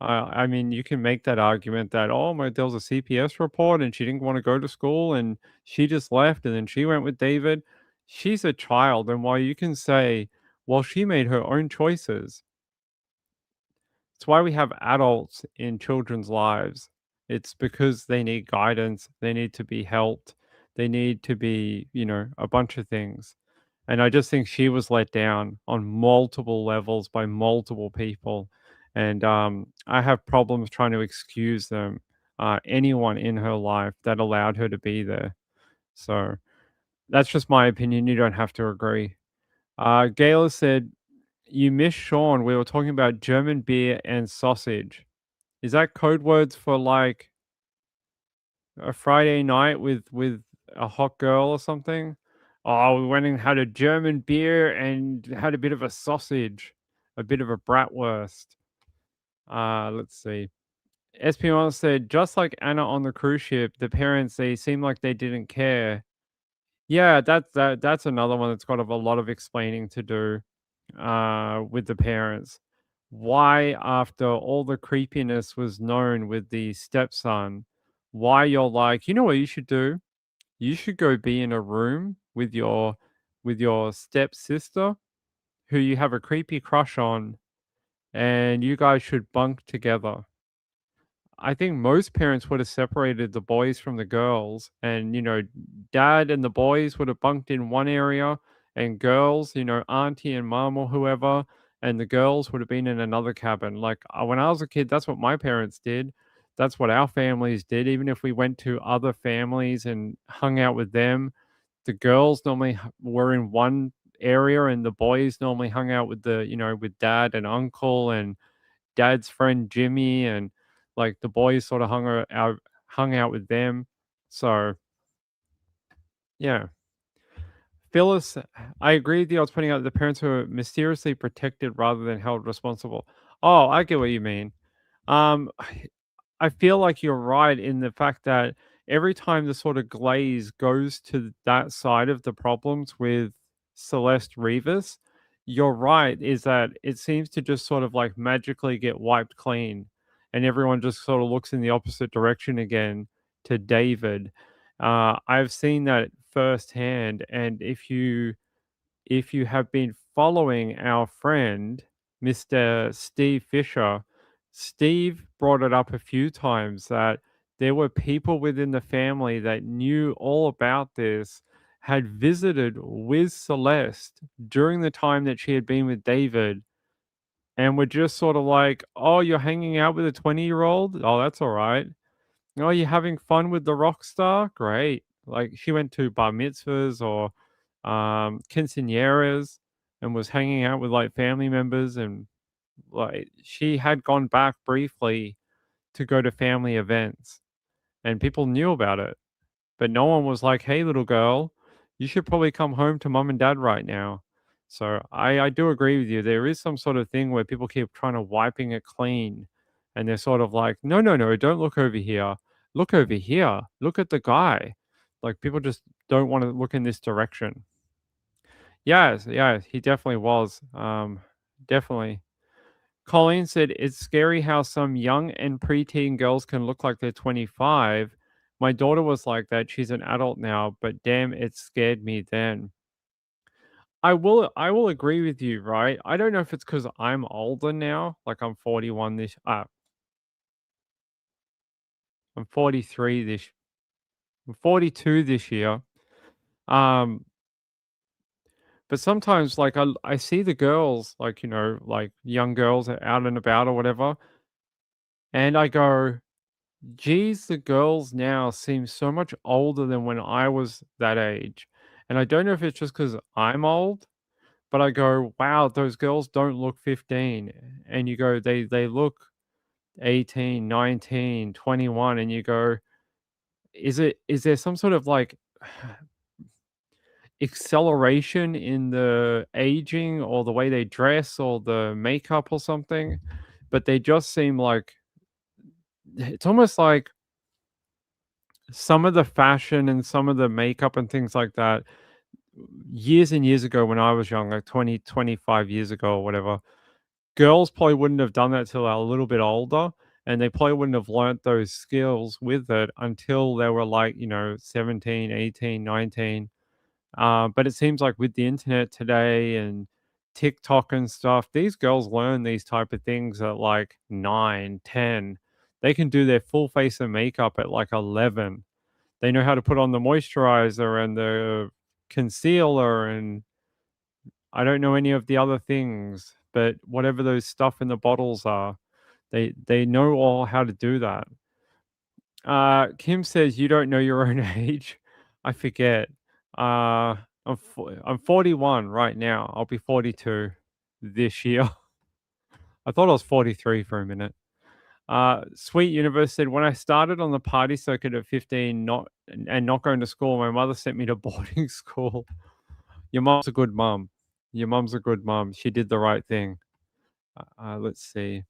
I mean, you can make that argument that, there was a CPS report and she didn't want to go to school and she just left and then she went with David. She's a child. And while you can say, well, she made her own choices, it's why we have adults in children's lives. It's because they need guidance, they need to be helped, they need to be, a bunch of things. And I just think she was let down on multiple levels by multiple people. And I have problems trying to excuse them, anyone in her life that allowed her to be there. So that's just my opinion. You don't have to agree. Gayla said, you missed Sean. We were talking about German beer and sausage. Is that code words for like a Friday night with a hot girl or something? Oh, we went and had a German beer and had a bit of a sausage, a bit of a bratwurst. Let's see. SP1 said, just like Anna on the cruise ship, the parents, they seem like they didn't care. Yeah, that's another one that's got a lot of explaining to do with the parents. Why, after all the creepiness was known with the stepson, why you're like, you know what you should do? You should go be in a room with your stepsister who you have a creepy crush on, and you guys should bunk together. I think most parents would have separated the boys from the girls, and dad and the boys would have bunked in one area, and girls, auntie and mom or whoever, and the girls would have been in another cabin. Like when I was a kid, that's what my parents did. That's what our families did. Even if we went to other families and hung out with them, the girls normally were in one area, and the boys normally hung out with with dad and uncle and dad's friend Jimmy, and like the boys sort of hung out with them. So yeah. Phyllis, I agree with you. I was pointing out the parents were mysteriously protected rather than held responsible. Oh, I get what you mean. Um, I feel like you're right in the fact that every time the sort of glaze goes to that side of the problems with Celeste Rivas, you're right, is that it seems to just sort of like magically get wiped clean, and everyone just sort of looks in the opposite direction again to David. I've seen that firsthand, and if you have been following our friend, Mr. Steve Fisher, Steve brought it up a few times that there were people within the family that knew all about this, had visited with Celeste during the time that she had been with David, and were just sort of like, oh, you're hanging out with a 20-year-old? Oh, that's all right. Oh, you're having fun with the rock star? Great. Like she went to bar mitzvahs or quinceañeras and was hanging out with like family members, and like she had gone back briefly to go to family events, and people knew about it, but no one was like, hey little girl, you should probably come home to mom and dad right now. So I do agree with you. There is some sort of thing where people keep trying to wiping it clean, and they're sort of like, no, no, no, don't look over here, look over here, look at the guy. Like people just don't want to look in this direction. Yes, yeah, he definitely was. Definitely. Colleen said, it's scary how some young and preteen girls can look like they're 25. My daughter was like that. She's an adult now, but damn, it scared me then. I will agree with you, right? I don't know if it's because I'm older now. Like I'm 41 this I'm 43 this I'm 42 this year. Um But sometimes, like, I see the girls, like, like, young girls out and about or whatever, and I go, "Geez, the girls now seem so much older than when I was that age." And I don't know if it's just because 'cause I'm old, but I go, "Wow, those girls don't look 15." And you go, "They look 18, 19, 21," and you go, is there some sort of, like, acceleration in the aging or the way they dress or the makeup or something, but they just seem like it's almost like some of the fashion and some of the makeup and things like that years and years ago when I was young, like 20, 25 years ago or whatever, girls probably wouldn't have done that till they're a little bit older. And they probably wouldn't have learnt those skills with it until they were like, 17, 18, 19. But it seems like with the internet today and TikTok and stuff, these girls learn these type of things at like 9, 10. They can do their full face of makeup at like 11. They know how to put on the moisturizer and the concealer, and I don't know any of the other things, but whatever those stuff in the bottles are, they know all how to do that. Kim says you don't know your own age. I forget. I'm 41 right now. I'll be 42 this year. I thought I was 43 for a minute. Sweet Universe said, when I started on the party circuit at 15, not going to school, my mother sent me to boarding school. Your mom's a good mom. Your mom's a good mom. She did the right thing. Let's see.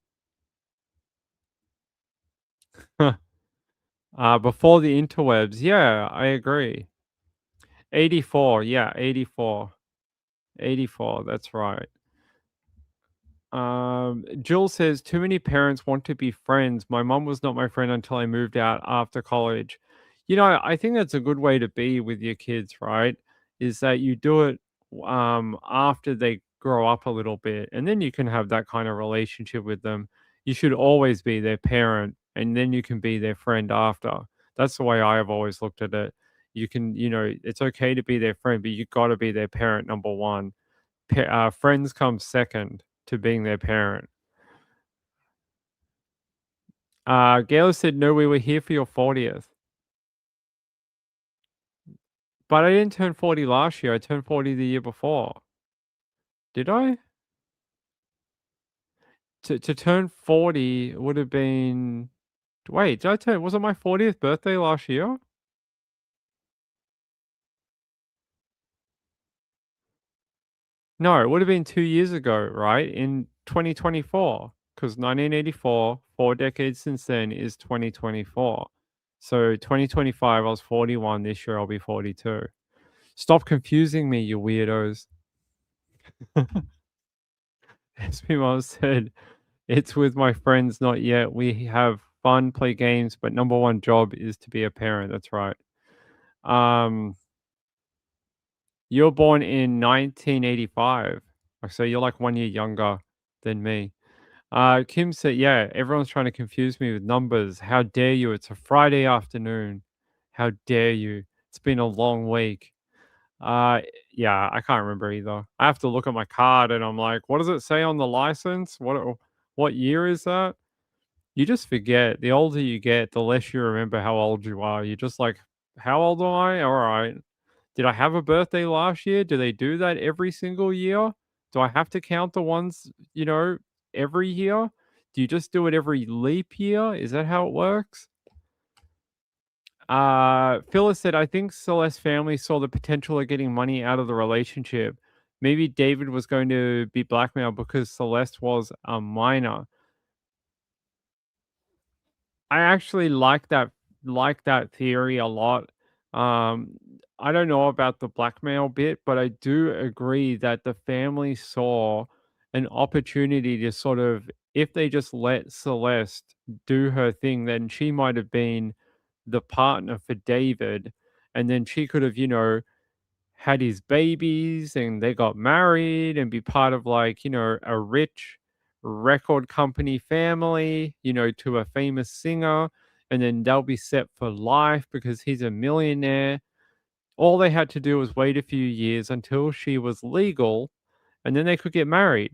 Before the interwebs. Yeah, I agree. 84. Yeah, 84. 84. That's right. Jill says, too many parents want to be friends. My mom was not my friend until I moved out after college. I think that's a good way to be with your kids, right? Is that you do it after they grow up a little bit, and then you can have that kind of relationship with them. You should always be their parent, and then you can be their friend after. That's the way I have always looked at it. You can, it's okay to be their friend, but you got to be their parent number one. Friends come second to being their parent. Gail said, no, we were here for your 40th. But I didn't turn 40 last year. I turned 40 the year before. Did I? To turn 40 would have been... Wait, was it my 40th birthday last year? No, it would have been 2 years ago, right? In 2024. Because 1984, 4 decades since then, is 2024. So 2025, I was 41. This year, I'll be 42. Stop confusing me, you weirdos. SP Mom said, it's with my friends, not yet. We have fun, play games, but number one job is to be a parent. That's right. You're born in 1985. So you're like 1 year younger than me. Kim said, yeah, everyone's trying to confuse me with numbers. How dare you? It's a Friday afternoon. How dare you? It's been a long week. Yeah, I can't remember either. I have to look at my card and I'm like, what does it say on the license? What year is that? You just forget. The older you get, the less you remember how old you are. You're just like, how old am I? All right. Did I have a birthday last year? Do they do that every single year? Do I have to count the ones, every year? Do you just do it every leap year? Is that how it works? Phyllis said, I think Celeste's family saw the potential of getting money out of the relationship. Maybe David was going to be blackmailed because Celeste was a minor. I actually like that theory a lot. I don't know about the blackmail bit, but I do agree that the family saw an opportunity to sort of, if they just let Celeste do her thing, then she might have been the partner for David, and then she could have, had his babies and they got married and be part of like, a rich record company family, to a famous singer, and then they'll be set for life because he's a millionaire. All they had to do was wait a few years until she was legal and then they could get married.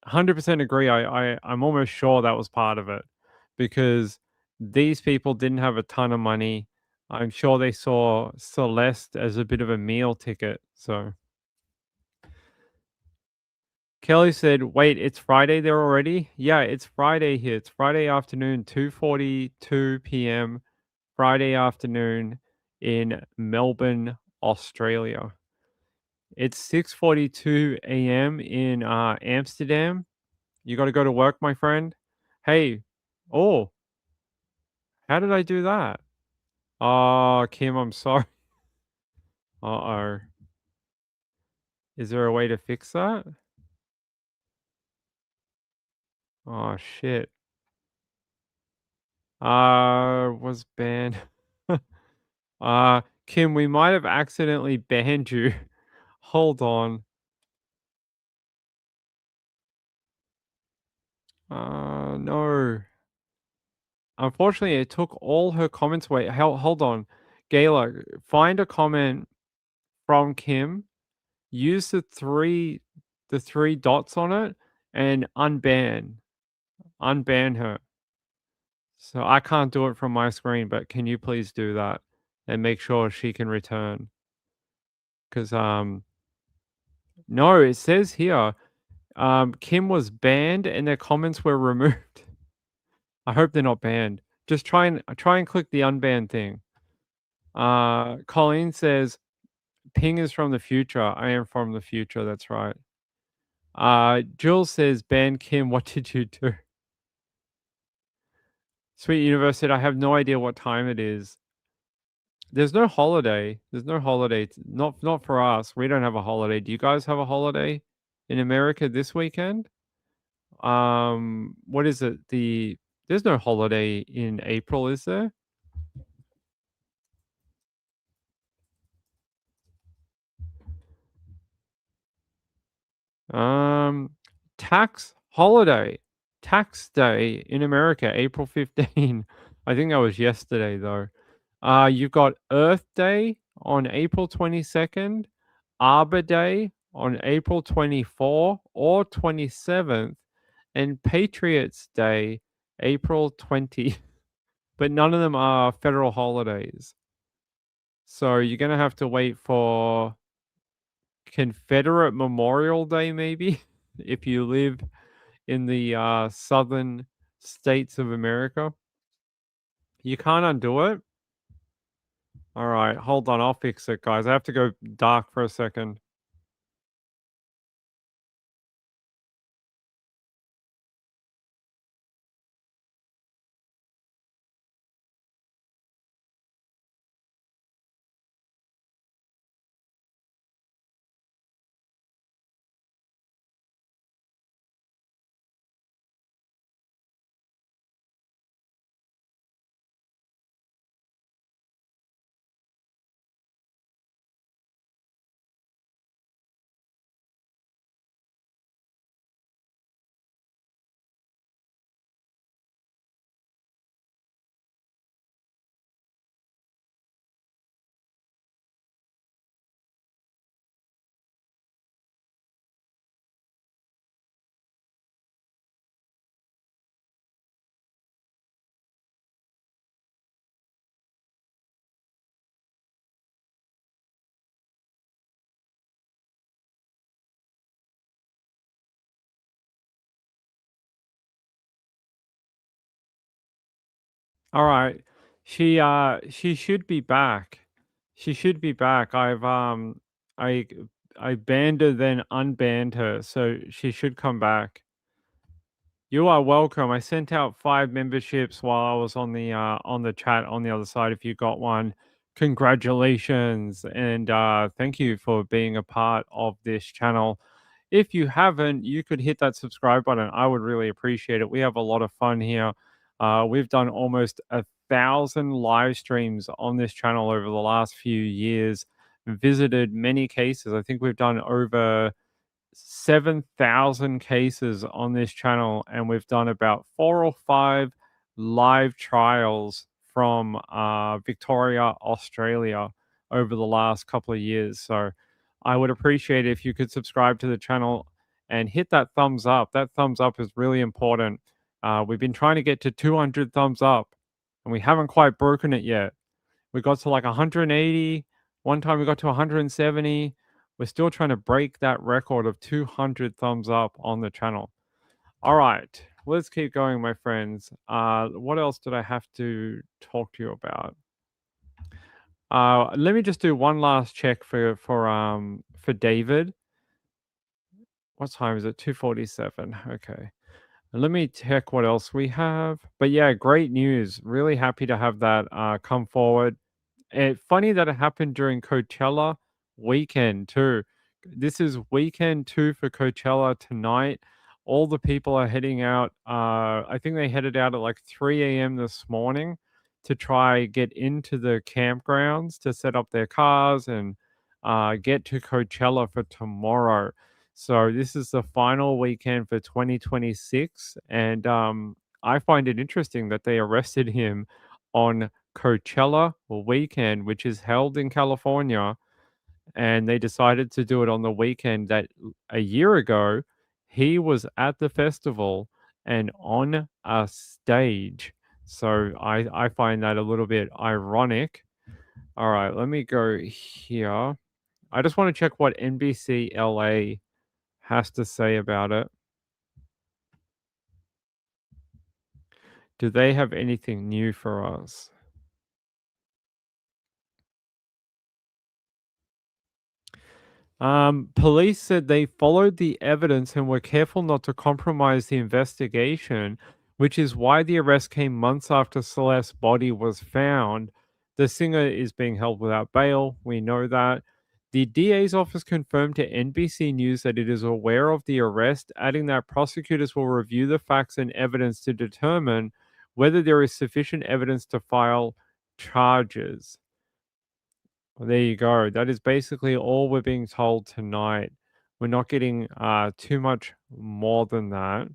100% agree. I'm almost sure that was part of it because these people didn't have a ton of money. I'm sure they saw Celeste as a bit of a meal ticket. So Kelly said, wait, it's Friday there already? Yeah, it's Friday here. It's Friday afternoon, 2:42 p.m. Friday afternoon in Melbourne, Australia. It's 6:42 a.m. in Amsterdam. You got to go to work, my friend. Hey, oh, how did I do that? Oh, Kim, I'm sorry. Uh-oh. Is there a way to fix that? Oh, shit. Was banned. Kim, we might have accidentally banned you. Hold on. No. Unfortunately, it took all her comments away. Hold on. Gayla, find a comment from Kim, use the three dots on it, and unban her. So I can't do it from my screen, but can you please do that and make sure she can return? Because no, it says here, Kim was banned and their comments were removed. I hope they're not banned. Just try and click the unban thing. Colleen says, Ping is from the future. I am from the future. That's right. Jules says, ban Kim. What did you do? Sweet University, I have no idea what time it is. There's no holiday. There's no holiday. Not for us. We don't have a holiday. Do you guys have a holiday in America this weekend? What is it? There's no holiday in April, is there? Um, tax holiday, tax day in America, April 15. I think that was yesterday though. You've got Earth Day on April 22nd, Arbor Day on April 24 or 27th, and Patriots Day, April 20. But none of them are federal holidays. So you're gonna have to wait for Confederate Memorial Day, maybe, if you live in the southern states of America. You can't undo it. All right, hold on. I'll fix it, guys. I have to go dark for a second. All right. She should be back. She should be back. I I banned her then unbanned her, so she should come back. You are welcome. I sent out 5 memberships while I was on the chat on the other side. If you got one, congratulations and thank you for being a part of this channel. If you haven't, you could hit that subscribe button. I would really appreciate it. We have a lot of fun here. We've done almost 1,000 live streams on this channel over the last few years. Visited many cases. I think we've done over 7,000 cases on this channel, and we've done about 4 or 5 live trials from Victoria, Australia over the last couple of years. So I would appreciate it if you could subscribe to the channel and hit that thumbs up. That thumbs up is really important. We've been trying to get to 200 thumbs up, and we haven't quite broken it yet. We got to like 180. One time we got to 170. We're still trying to break that record of 200 thumbs up on the channel. All right, let's keep going, my friends. What else did I have to talk to you about? Let me just do one last check for David. What time is it? 2:47. Okay. Let me check what else we have. But yeah, great news. Really happy to have that come forward. Funny that it happened during Coachella weekend too. This is weekend 2 for Coachella tonight. All the people are heading out. I think they headed out at like 3 a.m. this morning to try get into the campgrounds to set up their cars and get to Coachella for tomorrow. So this is the final weekend for 2026, and I find it interesting that they arrested him on Coachella weekend, which is held in California, and they decided to do it on the weekend that a year ago he was at the festival and on a stage. So I find that a little bit ironic. All right, let me go here. I just want to check what NBC LA has to say about it. Do they have anything new for us? Police said they followed the evidence and were careful not to compromise the investigation. which is why the arrest came months after Celeste's body was found. The singer is being held without bail. We know that. The DA's office confirmed to NBC News that it is aware of the arrest, adding that prosecutors will review the facts and evidence to determine whether there is sufficient evidence to file charges. Well, there you go. That is basically all we're being told tonight. We're not getting too much more than that.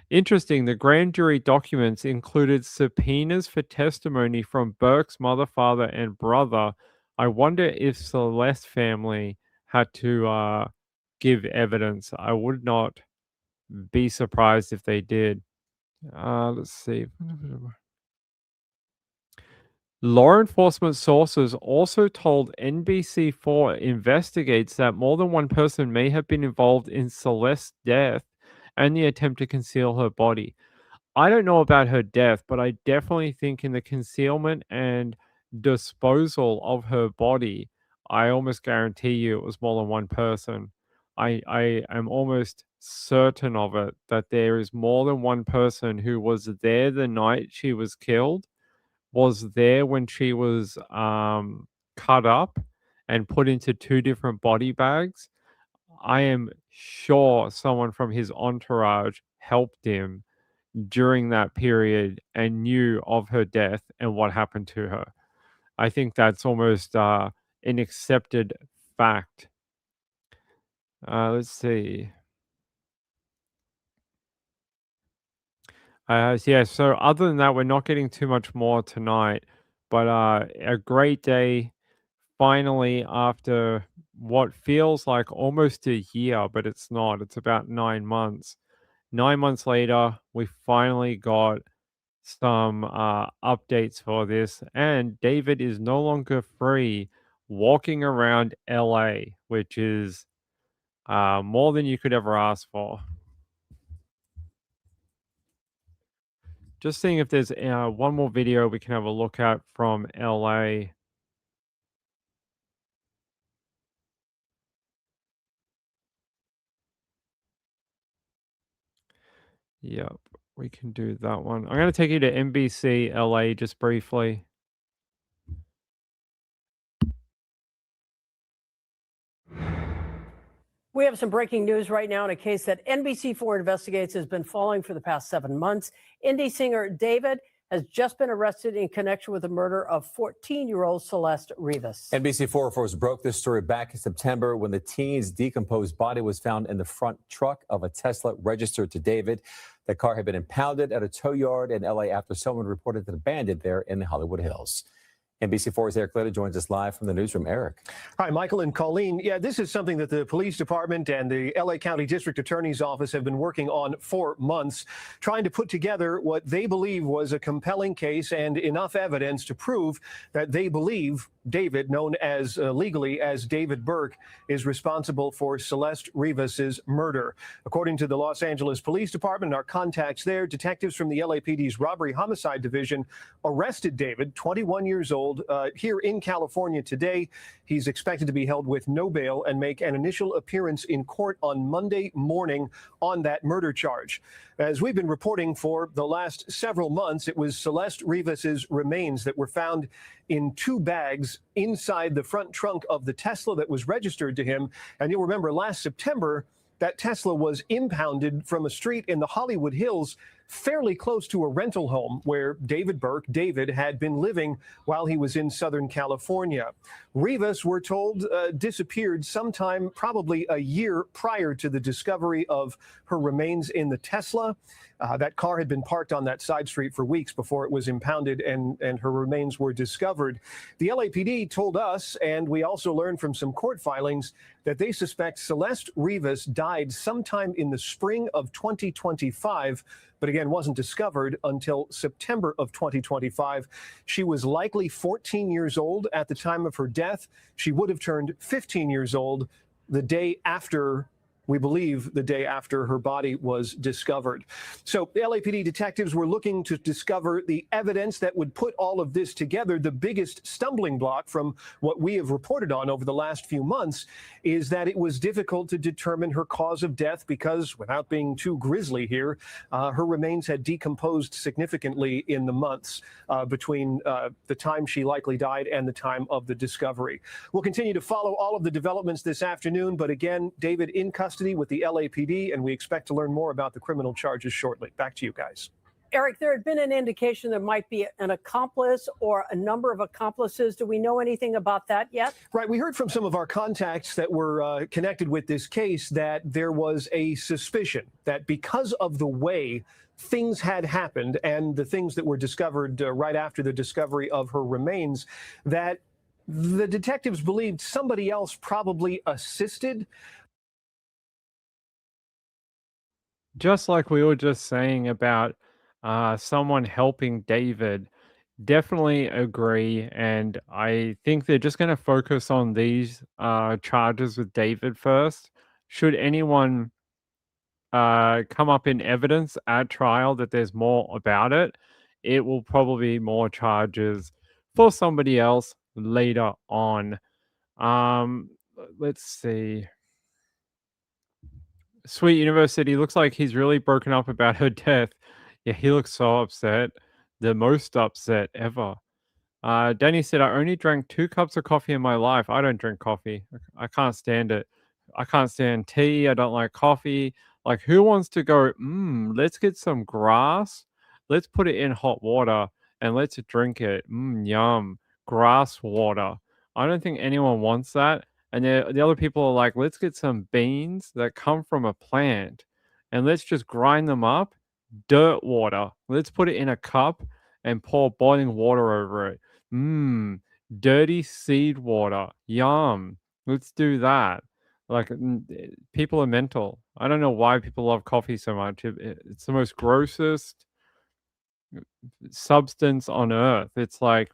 Interesting, the grand jury documents included subpoenas for testimony from Burke's mother, father, and brother. I wonder if Celeste family had to give evidence. I would not be surprised if they did. Let's see. Law enforcement sources also told NBC4 investigates that more than one person may have been involved in Celeste's death and the attempt to conceal her body. I don't know about her death, but I definitely think in the concealment and disposal of her body, I almost guarantee you it was more than one person. I am almost certain of it that there is more than one person who was there the night she was killed, was there when she was cut up and put into two different body bags. I am sure someone from his entourage helped him during that period and knew of her death and what happened to her. I think that's almost an accepted fact. Let's see. Yeah, so other than that, we're not getting too much more tonight, but a great day finally after what feels like almost a year, but it's not. It's about 9 months. 9 months later, we finally got some updates for this, and David is no longer free walking around LA, which is more than you could ever ask for. Just seeing if there's one more video we can have a look at from LA. Yep, we can do that one. I'm going to take you to NBC LA just briefly. We have some breaking news right now in a case that NBC4 investigates has been following for the past 7 months. Indie singer David has just been arrested in connection with the murder of 14-year-old Celeste Rivas. NBC4 reporters broke this story back in September when the teen's decomposed body was found in the front truck of a Tesla registered to David. The car had been impounded at a tow yard in LA after someone reported it abandoned there in the Hollywood Hills. NBC4's Eric Letta joins us live from the newsroom. Eric. Hi, Michael and Colleen. Yeah, this is something that the police department and the LA County District Attorney's Office have been working on for months, trying to put together what they believe was a compelling case and enough evidence to prove that they believe David, known as legally as David Burke, is responsible for Celeste Rivas's murder. According to the Los Angeles Police Department and our contacts there, detectives from the LAPD's Robbery Homicide Division arrested David, 21 years old, here in California today. He's expected to be held with no bail and make an initial appearance in court on Monday morning on that murder charge. As we've been reporting for the last several months, it was Celeste Rivas's remains that were found in 2 bags inside the front trunk of the Tesla that was registered to him. And you'll remember last September, that Tesla was impounded from a street in the Hollywood Hills, fairly close to a rental home where David Burke, David, had been living while he was in Southern California. Rivas, we're told, disappeared sometime probably a year prior to the discovery of her remains in the Tesla. That car had been parked on that side street for weeks before it was impounded and her remains were discovered. The LAPD told us, and we also learned from some court filings, that they suspect Celeste Rivas died sometime in the spring of 2025, but again, wasn't discovered until September of 2025. She was likely 14 years old at the time of her death. She would have turned 15 years old the day after we believe the day after her body was discovered. So the LAPD detectives were looking to discover the evidence that would put all of this together. The biggest stumbling block from what we have reported on over the last few months is that it was difficult to determine her cause of death because, without being too grisly here, her remains had decomposed significantly in the months between the time she likely died and the time of the discovery. We'll continue to follow all of the developments this afternoon, but again, David in custody with the LAPD, and we expect to learn more about the criminal charges shortly. Back to you guys. Eric, there had been an indication there might be an accomplice or a number of accomplices. Do we know anything about that yet? Right. We heard from some of our contacts that were connected with this case that there was a suspicion that because of the way things had happened and the things that were discovered right after the discovery of her remains, that the detectives believed somebody else probably assisted. Just like we were just saying about someone helping David, definitely agree. And I think they're just going to focus on these charges with David first. Should anyone come up in evidence at trial that there's more about it, it will probably be more charges for somebody else later on. Let's see. Sweet University looks like he's really broken up about her death. Yeah, he looks so upset. The most upset ever. Danny said, I only drank 2 cups of coffee in my life. I don't drink coffee. I can't stand it. I can't stand tea. I don't like coffee. Like, who wants to go, let's get some grass. Let's put it in hot water and let's drink it. Yum. Grass water. I don't think anyone wants that. And the other people are like, let's get some beans that come from a plant and let's just grind them up. Dirt water. Let's put it in a cup and pour boiling water over it. Dirty seed water. Yum. Let's do that. Like, people are mental. I don't know why people love coffee so much. It's the most grossest substance on earth. It's like,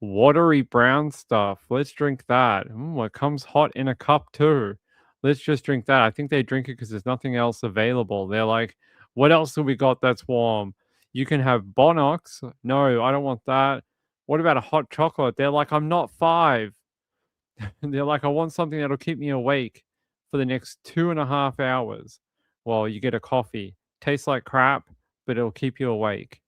watery brown stuff. Let's drink that. It comes hot in a cup too. Let's just drink that. I think they drink it because there's nothing else available. They're like, what else have we got that's warm? You can have Bonox. No, I don't want that. What about a hot chocolate? They're like, I'm not 5. And they're like, I want something that'll keep me awake for the next 2.5 hours. Well, you get a coffee. Tastes like crap, but it'll keep you awake.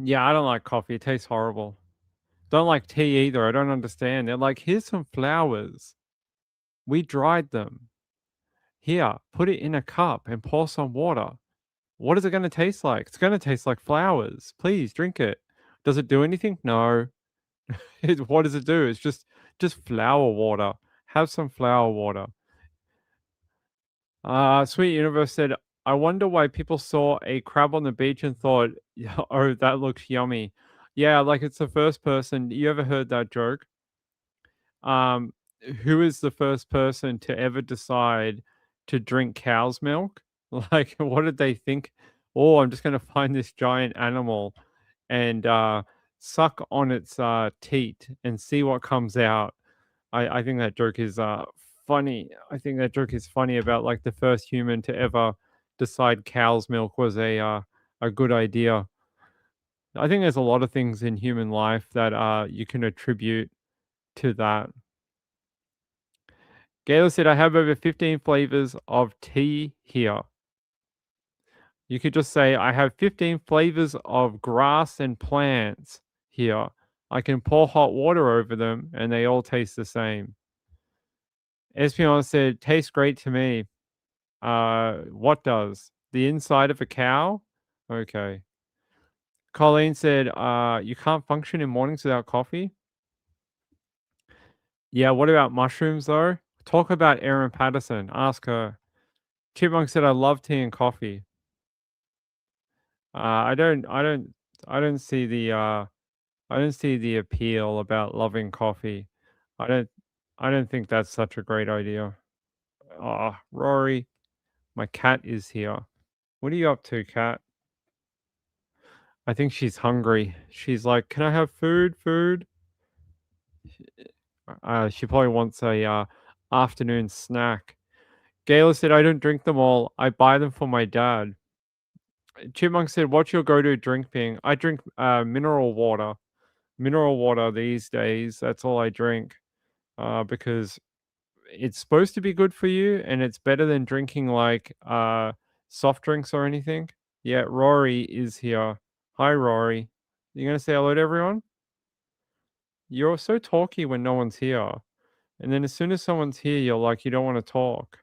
Yeah, I don't like coffee. It tastes horrible. Don't like tea either. I don't understand. They're like, here's some flowers. We dried them. Here, put it in a cup and pour some water. What is it going to taste like? It's going to taste like flowers. Please drink it. Does it do anything? No. What does it do? It's just flower water. Have some flower water. Sweet Universe said, I wonder why people saw a crab on the beach and thought, oh, that looks yummy. Yeah, like it's the first person. You ever heard that joke? Who is the first person to ever decide to drink cow's milk? Like, what did they think? Oh, I'm just going to find this giant animal and suck on its teat and see what comes out. I think that joke is funny. I think that joke is funny about like the first human to ever decide cow's milk was a good idea. I think there's a lot of things in human life that you can attribute to that. Gail said, I have over 15 flavors of tea here. You could just say, I have 15 flavors of grass and plants here. I can pour hot water over them and they all taste the same. Espion said, tastes great to me. What does? The inside of a cow? Okay. Colleen said, you can't function in mornings without coffee? Yeah, what about mushrooms though? Talk about Erin Patterson. Ask her. Chipmunk said, I love tea and coffee. I don't see the appeal about loving coffee. I don't think that's such a great idea. Oh, Rory, my cat is here. What are you up to, cat? I think she's hungry. She's like, can I have food? Food? She probably wants a afternoon snack. Gayla said, I don't drink them all. I buy them for my dad. Chipmunk said, what's your go-to drink, Ping? I drink mineral water. Mineral water these days. That's all I drink because it's supposed to be good for you and it's better than drinking like soft drinks or anything. Yeah, Rory is here. Hi, Rory. You going to say hello to everyone? You're so talky when no one's here. And then as soon as someone's here, you're like, you don't want to talk.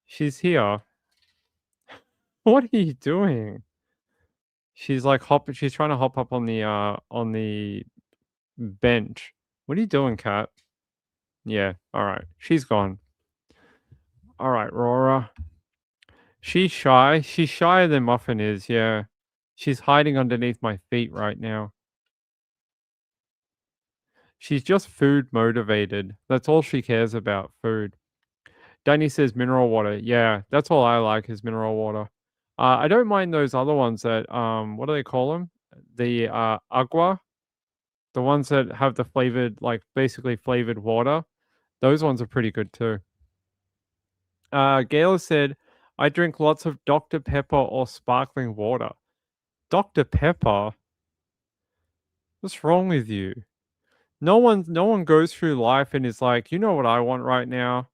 She's here. What are you doing? She's like she's trying to hop up on the bench. What are you doing, Kat? Yeah, all right. She's gone. All right, Rora. She's shy. She's shyer than Muffin is, yeah. She's hiding underneath my feet right now. She's just food motivated. That's all she cares about, food. Danny says mineral water. Yeah, that's all I like is mineral water. I don't mind those other ones that, what do they call them? The agua. The ones that have the flavored, like basically flavored water. Those ones are pretty good too. Gayla said, I drink lots of Dr. Pepper or sparkling water. Dr. Pepper? What's wrong with you? No one goes through life and is like, you know what I want right now?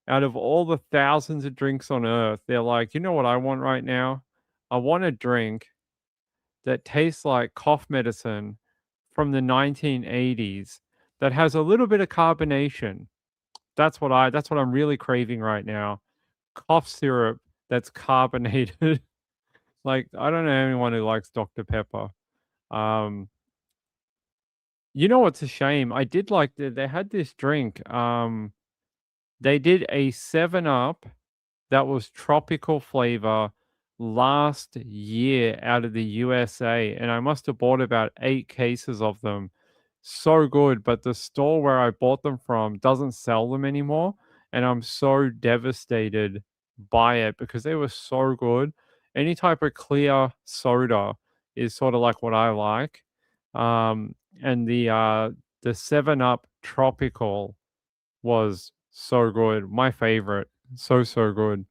Out of all the thousands of drinks on earth, they're like, you know what I want right now? I want a drink that tastes like cough medicine from the 1980s that has a little bit of carbonation. That's what I'm really craving right now. Cough syrup that's carbonated. Like, I don't know anyone who likes Dr. Pepper. You know what's a shame? I did like they had this drink. They did a 7-Up that was tropical flavor last year out of the USA, and I must have bought about 8 cases of them. So good, but the store where I bought them from doesn't sell them anymore, and I'm so devastated by it because they were so good. Any type of clear soda is sort of like what I like. And the 7-Up tropical was so good. My favorite. So good.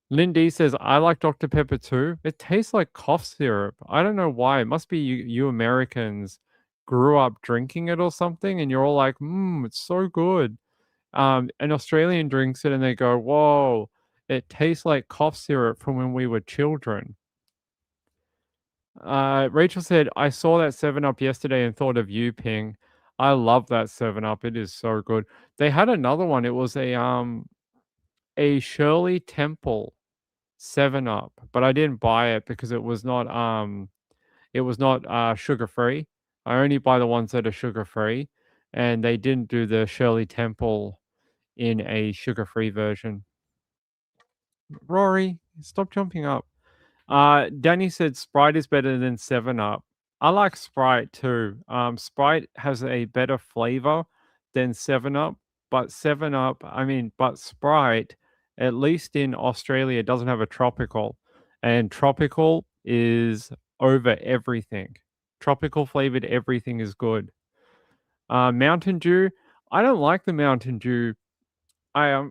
Lindy says, I like Dr. Pepper too. It tastes like cough syrup. I don't know why. It must be you Americans grew up drinking it or something, and you're all like, it's so good. An Australian drinks it and they go, whoa, it tastes like cough syrup from when we were children. Rachel said, I saw that 7-Up yesterday and thought of you, Ping. I love that 7-Up. It is so good. They had another one. It was a Shirley Temple 7-Up, but I didn't buy it because it was not sugar free. I only buy the ones that are sugar free, and they didn't do the Shirley Temple in a sugar free version. Rory, stop jumping up. Danny said Sprite is better than 7-Up. I like Sprite too. Sprite has a better flavor than 7-Up, but but Sprite, at least in Australia, doesn't have a tropical, and tropical is over everything. Tropical flavored everything is good. Mountain Dew, I don't like the Mountain Dew. I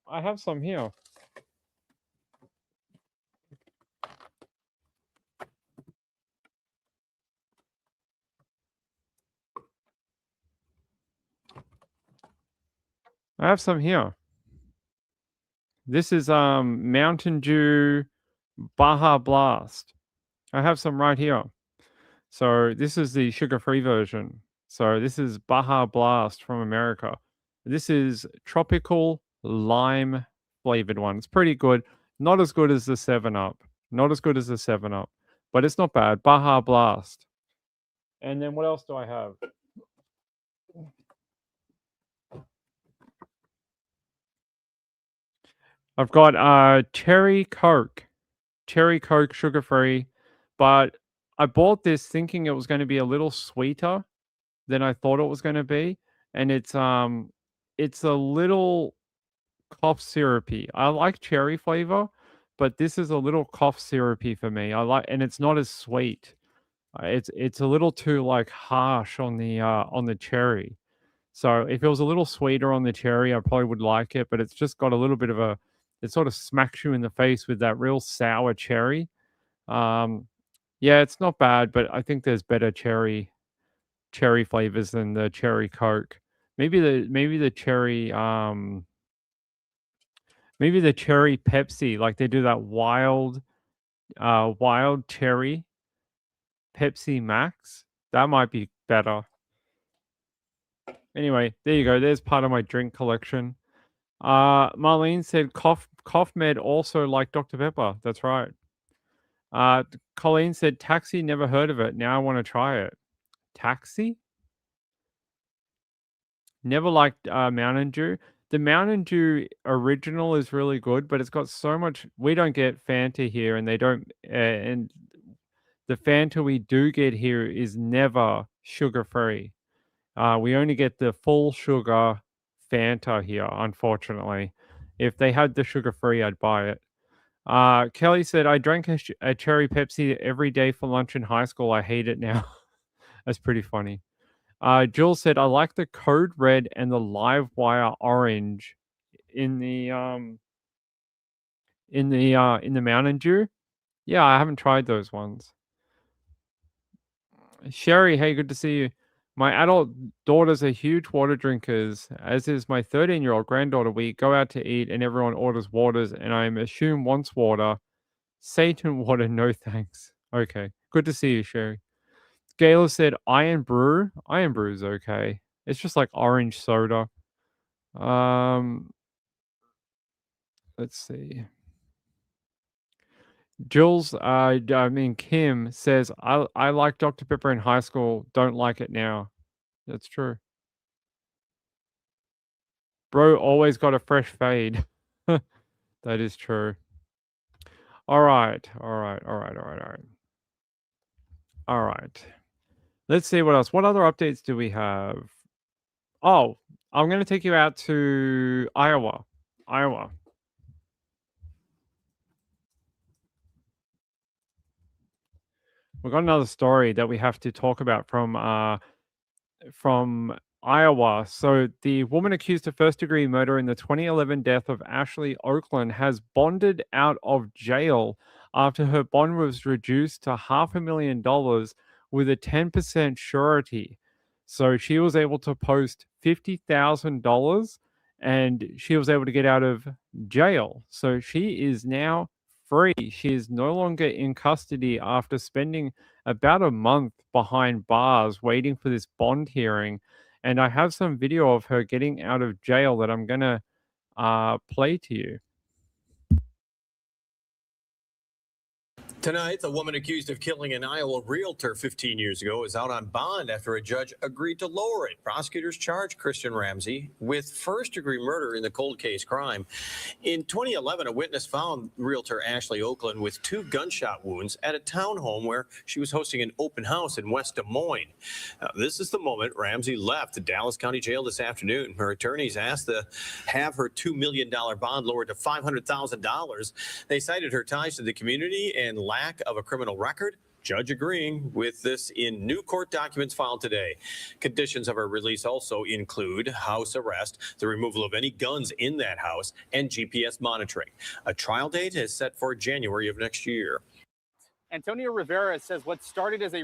have some here. I have some here. This is Mountain Dew Baja Blast. I have some right here. So this is the sugar-free version. So this is Baja Blast from America. This is tropical lime flavored one. It's pretty good. Not as good as the 7-Up. Not as good as the 7-Up. But it's not bad. Baja Blast. And then what else do I have? I've got cherry Coke sugar-free, but I bought this thinking it was going to be a little sweeter than I thought it was going to be, and it's a little cough syrupy. I like cherry flavor, but this is a little cough syrupy for me. And it's not as sweet. It's a little too like harsh on the cherry. So if it was a little sweeter on the cherry, I probably would like it, but it's just got a little bit of it sort of smacks you in the face with that real sour cherry. Yeah, it's not bad, but I think there's better cherry flavors than the cherry Coke. Maybe the cherry maybe the cherry Pepsi, like they do that wild cherry Pepsi Max. That might be better. Anyway, there you go. There's part of my drink collection. Marlene said cough med also like Dr. Pepper. That's right. Colleen said Taxi, never heard of it. Now I want to try it. Taxi? Never liked Mountain Dew. The Mountain Dew original is really good, but it's got so much. We don't get Fanta here, and they don't. And the Fanta we do get here is never sugar free. We only get the full sugar Fanta here, unfortunately. If they had the sugar free, I'd buy it. Kelly said, I drank a cherry Pepsi every day for lunch in high school. I hate it now. That's pretty funny. Jules said, I like the Code Red and the Live Wire Orange in the Mountain Dew. Yeah, I haven't tried those ones. Sherry, hey, good to see you. My adult daughters are huge water drinkers, as is my 13-year-old granddaughter. We go out to eat and everyone orders waters, and I assume wants water. Satan water, no thanks. Okay, good to see you, Sherry. Gaylor said Iron Brew. Iron Brew is okay. It's just like orange soda. Let's see. Jules, Kim says, I like Dr. Pepper in high school. Don't like it now. That's true. Bro always got a fresh fade. That is true. All right. Let's see what else. What other updates do we have? Oh, I'm going to take you out to Iowa. We've got another story that we have to talk about from Iowa. So the woman accused of first-degree murder in the 2011 death of Ashley Oakland has bonded out of jail after her bond was reduced to $500,000 with a 10% surety. So she was able to post $50,000 and she was able to get out of jail. So she is now free. She is no longer in custody after spending about a month behind bars waiting for this bond hearing. And I have some video of her getting out of jail that I'm going to play to you. Tonight, the woman accused of killing an Iowa realtor 15 years ago is out on bond after a judge agreed to lower it. Prosecutors charged Christian Ramsey with first-degree murder in the cold case crime. In 2011, a witness found realtor Ashley Oakland with 2 gunshot wounds at a townhome where she was hosting an open house in West Des Moines. This is the moment Ramsey left the Dallas County Jail this afternoon. Her attorneys asked to have her $2 million bond lowered to $500,000. They cited her ties to the community and lack of a criminal record. Judge agreeing with this in new court documents filed today. Conditions of her release also include house arrest, the removal of any guns in that house, and GPS monitoring. A trial date is set for January of next year. Antonio Rivera says what started as a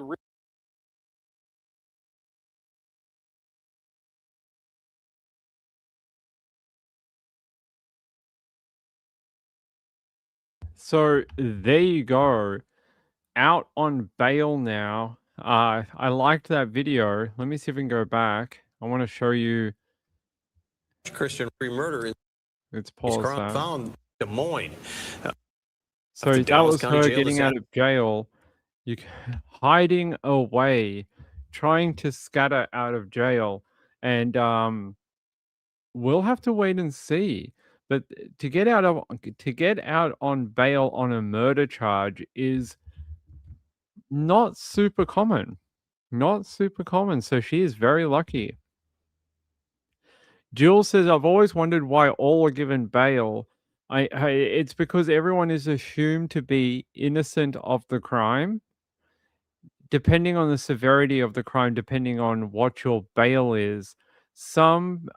So there you go. Out on bail now. I liked that video. Let me see if we can go back. I want to show you. Christian murder in Let's pause that. found Des Moines. So that was her getting out of jail. Hiding away, trying to scatter out of jail, and we'll have to wait and see. But to get out on bail on a murder charge is not super common. So she is very lucky. Jules says, I've always wondered why all are given bail. It's because everyone is assumed to be innocent of the crime. Depending on the severity of the crime, depending on what your bail is. some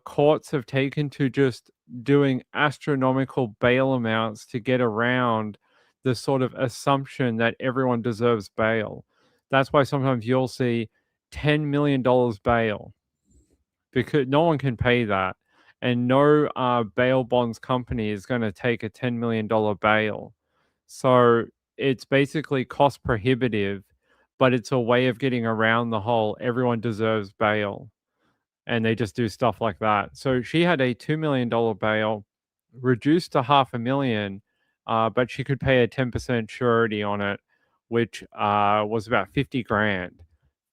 courts have taken to just doing astronomical bail amounts to get around the sort of assumption that everyone deserves bail. That's why sometimes you'll see $10 million bail, because no one can pay that. And no bail bonds company is going to take a $10 million bail. So it's basically cost prohibitive, but it's a way of getting around the whole everyone deserves bail. And they just do stuff like that. So she had a $2 million bail, reduced to $500,000, but she could pay a 10% surety on it, which was about 50 grand.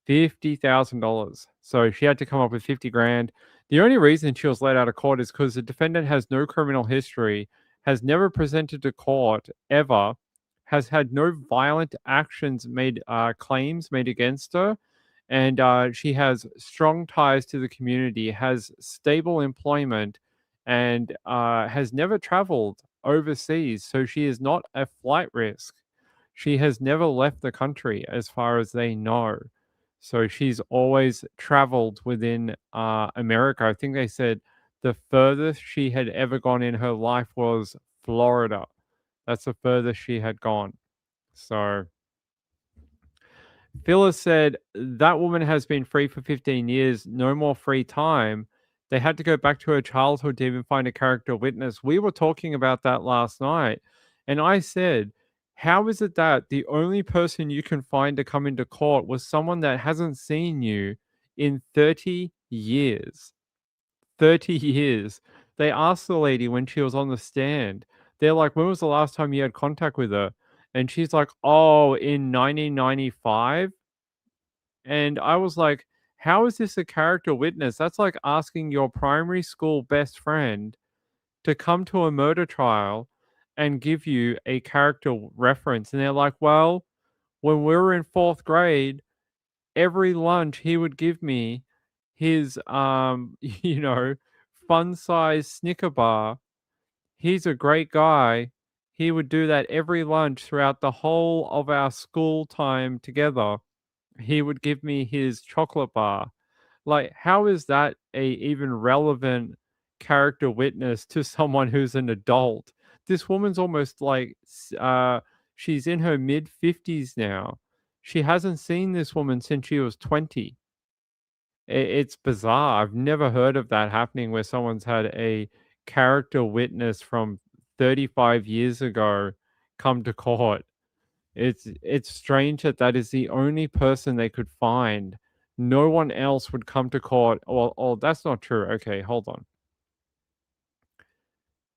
$50,000. So she had to come up with 50 grand. The only reason she was let out of court is because the defendant has no criminal history, has never presented to court ever, has had no violent actions made, claims made against her, and she has strong ties to the community, has stable employment, and has never traveled overseas. So she is not a flight risk. She has never left the country as far as they know. So she's always traveled within America. I think they said the furthest she had ever gone in her life was Florida. That's the furthest she had gone. So Phyllis said, that woman has been free for 15 years, no more free time. They had to go back to her childhood to even find a character witness. We were talking about that last night. And I said, how is it that the only person you can find to come into court was someone that hasn't seen you in 30 years? 30 years. They asked the lady when she was on the stand, they're like, when was the last time you had contact with her? And she's like, oh, in 1995. And I was like, how is this a character witness? That's like asking your primary school best friend to come to a murder trial and give you a character reference. And they're like, well, when we were in fourth grade, every lunch he would give me his, you know, fun size Snicker bar. He's a great guy. He would do that every lunch throughout the whole of our school time together. He would give me his chocolate bar. Like, how is that a even relevant character witness to someone who's an adult? This woman's almost like, she's in her mid 50s now. She hasn't seen this woman since she was 20. It's bizarre. I've never heard of that happening where someone's had a character witness from 35 years ago come to court. It's strange that that is the only person they could find. No one else would come to court. Oh, that's not true. Okay, hold on.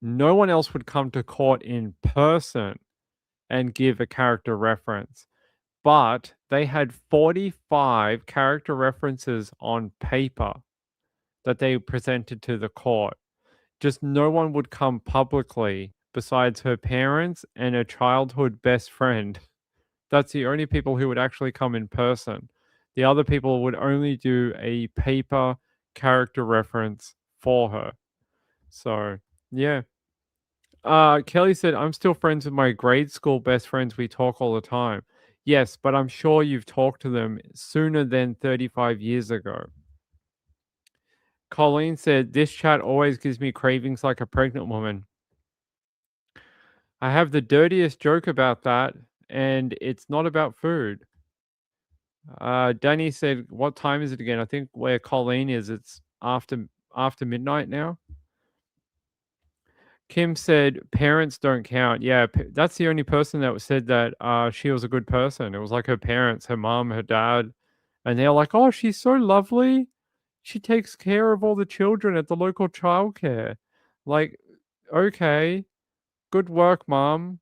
No one else would come to court in person and give a character reference. But they had 45 character references on paper that they presented to the court. Just no one would come publicly besides her parents and her childhood best friend. That's the only people who would actually come in person. The other people would only do a paper character reference for her. So, yeah. Kelly said, I'm still friends with my grade school best friends. We talk all the time. Yes, but I'm sure you've talked to them sooner than 35 years ago. Colleen said, this chat always gives me cravings like a pregnant woman. I have the dirtiest joke about that, and it's not about food. Danny said, what time is it again? I think where Colleen is, it's after midnight now. Kim said, parents don't count. Yeah, that's the only person that said that she was a good person. It was like her parents, her mom, her dad. And they're like, oh, she's so lovely. She takes care of all the children at the local childcare. Like, okay, good work, mom.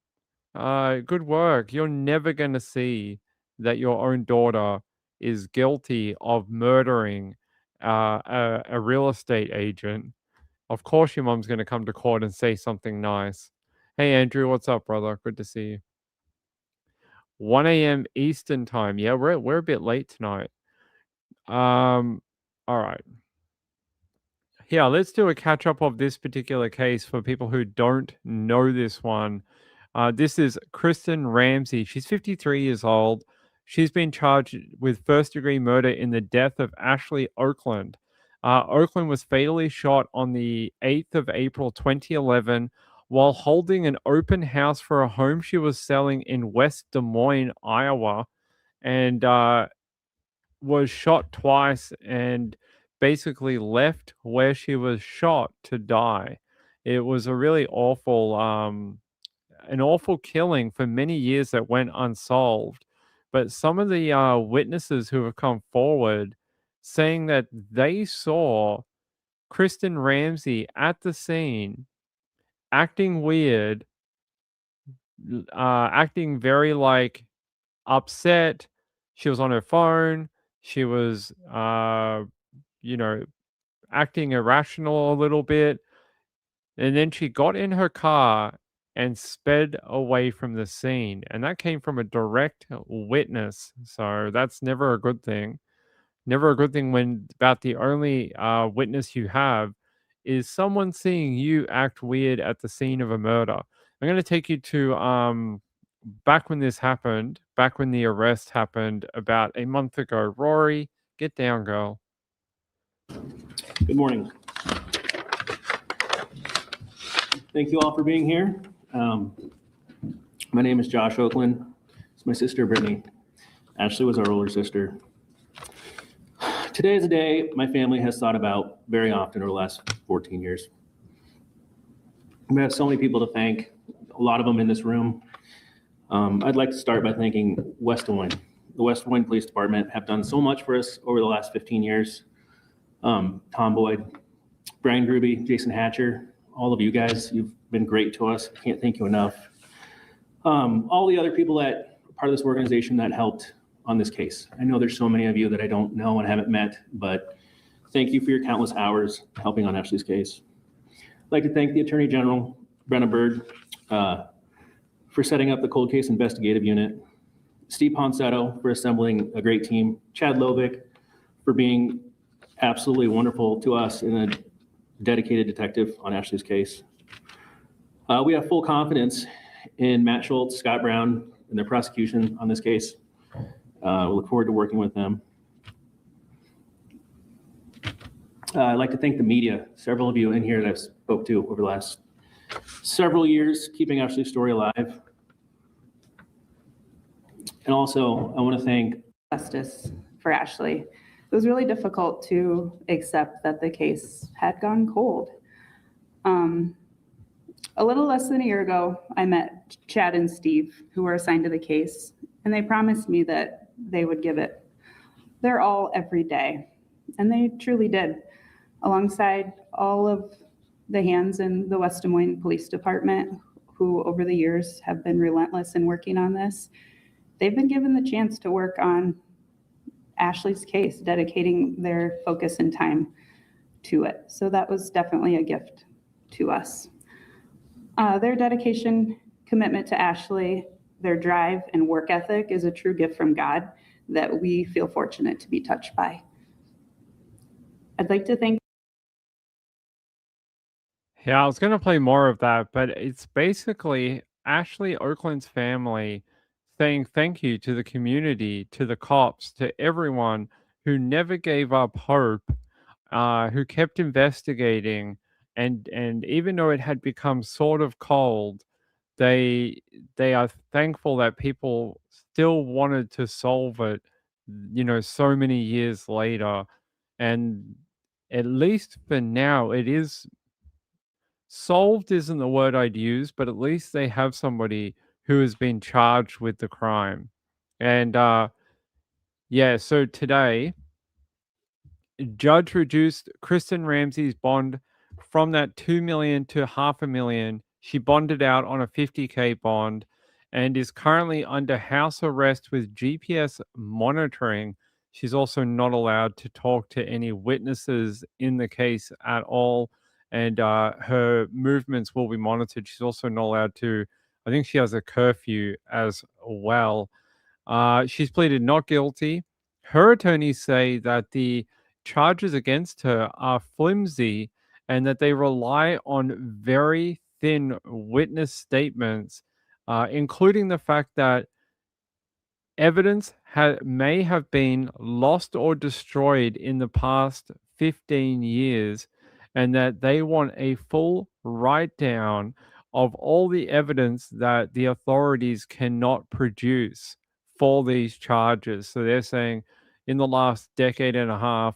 Good work. You're never going to see that your own daughter is guilty of murdering a real estate agent. Of course, your mom's going to come to court and say something nice. Hey, Andrew, what's up, brother? Good to see you. 1 a.m. Eastern time. Yeah, we're a bit late tonight. All right. Yeah, let's do a catch up of this particular case for people who don't know this one. This is Kristen Ramsey. She's 53 years old. She's been charged with first-degree murder in the death of Ashley Oakland. Oakland was fatally shot on the 8th of April 2011 while holding an open house for a home she was selling in West Des Moines, Iowa, and was shot twice and basically left where she was shot to die. It was a really awful, an awful killing for many years that went unsolved. But some of the witnesses who have come forward saying that they saw Kristen Ramsey at the scene acting weird, acting very like upset. She was on her phone. She was, you know, acting irrational a little bit. And then she got in her car and sped away from the scene. And that came from a direct witness. So that's never a good thing. Never a good thing when about the only witness you have is someone seeing you act weird at the scene of a murder. I'm going to take you to back when this happened, back when the arrest happened about a month ago. Rory, get down, girl. Good morning. Thank you all for being here. My name is Josh Oakland. It's my sister, Brittany. Ashley was our older sister. Today is a day my family has thought about very often over the last 14 years. We have so many people to thank, a lot of them in this room. I'd like to start by thanking West Des Moines. The West Des Moines Police Department have done so much for us over the last 15 years. Tom Boyd, Brian Gruby, Jason Hatcher, all of you guys, you've been great to us. Can't thank you enough. All the other people that are part of this organization that helped on this case. I know there's so many of you that I don't know and haven't met, but thank you for your countless hours helping on Ashley's case. I'd like to thank the Attorney General, Brenna Bird, for setting up the cold case investigative unit, Steve Ponsetto for assembling a great team, Chad Lovick for being absolutely wonderful to us and a dedicated detective on Ashley's case. We have full confidence in Matt Schultz, Scott Brown, and their prosecution on this case. We look forward to working with them. I'd like to thank the media, several of you in here that I've spoke to over the last several years, keeping Ashley's story alive. And also, I want to thank justice for Ashley. It was really difficult to accept that the case had gone cold. A little less than a year ago, I met Chad and Steve, who were assigned to the case, and they promised me that they would give it their all every day. And they truly did, alongside all of the hands in the West Des Moines Police Department, who over the years have been relentless in working on this. They've been given the chance to work on Ashley's case, dedicating their focus and time to it. So that was definitely a gift to us. Their dedication, commitment to Ashley, their drive and work ethic is a true gift from God that we feel fortunate to be touched by. I'd like to thank. Yeah, I was going to play more of that, but it's basically Ashley Oakland's family saying thank you to the community, to the cops, to everyone who never gave up hope, who kept investigating, and even though it had become sort of cold, they are thankful that people still wanted to solve it, so many years later. And at least for now, it is solved isn't the word I'd use, but at least they have somebody who has been charged with the crime. And yeah, so today, judge reduced Kristen Ramsey's bond from that $2 million to $500,000. She bonded out on a $50K bond and is currently under house arrest with GPS monitoring. She's also not allowed to talk to any witnesses in the case at all, and her movements will be monitored. She's also not allowed to, I think she has a curfew as well. She's pleaded not guilty. Her attorneys say that the charges against her are flimsy and that they rely on very thin witness statements, including the fact that evidence may have been lost or destroyed in the past 15 years, and that they want a full write-down of all the evidence that the authorities cannot produce for these charges. So they're saying in the last decade and a half,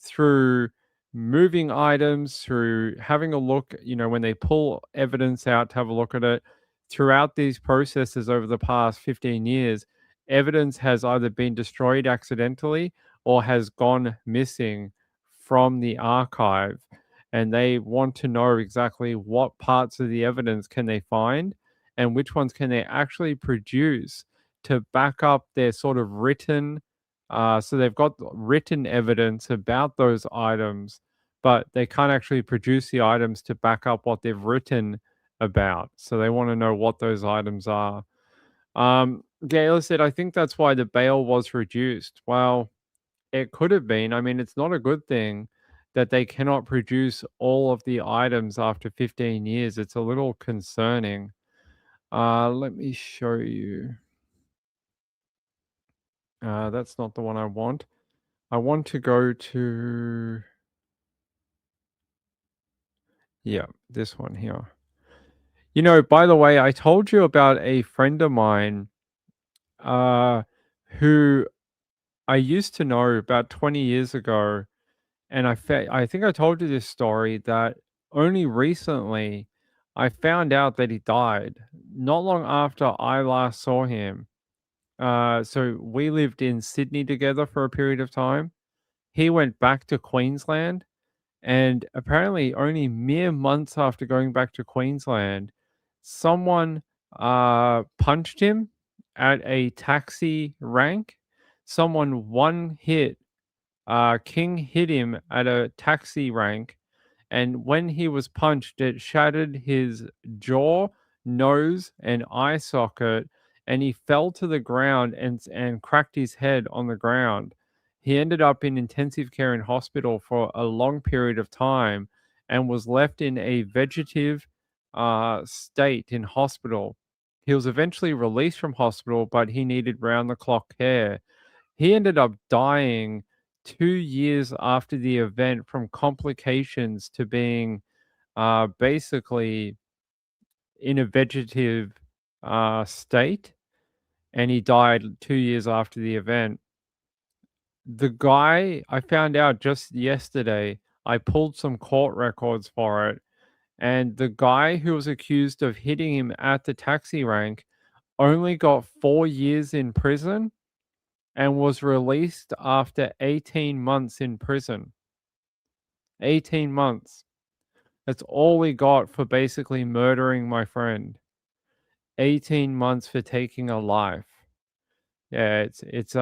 through moving items, through having a look, when they pull evidence out to have a look at it, throughout these processes over the past 15 years, evidence has either been destroyed accidentally or has gone missing from the archive. And they want to know exactly what parts of the evidence can they find and which ones can they actually produce to back up their sort of written so they've got written evidence about those items, but they can't actually produce the items to back up what they've written about. So they want to know what those items are. Gail said, I think that's why the bail was reduced. Well, it could have been. I mean, it's not a good thing that they cannot produce all of the items after 15 years. It's a little concerning. Let me show you. That's not the one I want. I want to go to, yeah, this one here. By the way, I told you about a friend of mine who I used to know about 20 years ago. And I think I told you this story that only recently I found out that he died not long after I last saw him. So we lived in Sydney together for a period of time. He went back to Queensland. And apparently, only mere months after going back to Queensland, someone punched him at a taxi rank. Someone King hit him at a taxi rank. And when he was punched, it shattered his jaw, nose, and eye socket. And he fell to the ground and cracked his head on the ground. He ended up in intensive care in hospital for a long period of time and was left in a vegetative state in hospital. He was eventually released from hospital, but he needed round-the-clock care. He ended up dying 2 years after the event from complications to being basically in a vegetative state, and he died 2 years after the event. The guy, I found out just yesterday, I pulled some court records for it, and the guy who was accused of hitting him at the taxi rank only got 4 years in prison and was released after 18 months in prison. 18 months. That's all he got for basically murdering my friend. 18 months for taking a life. Yeah, it's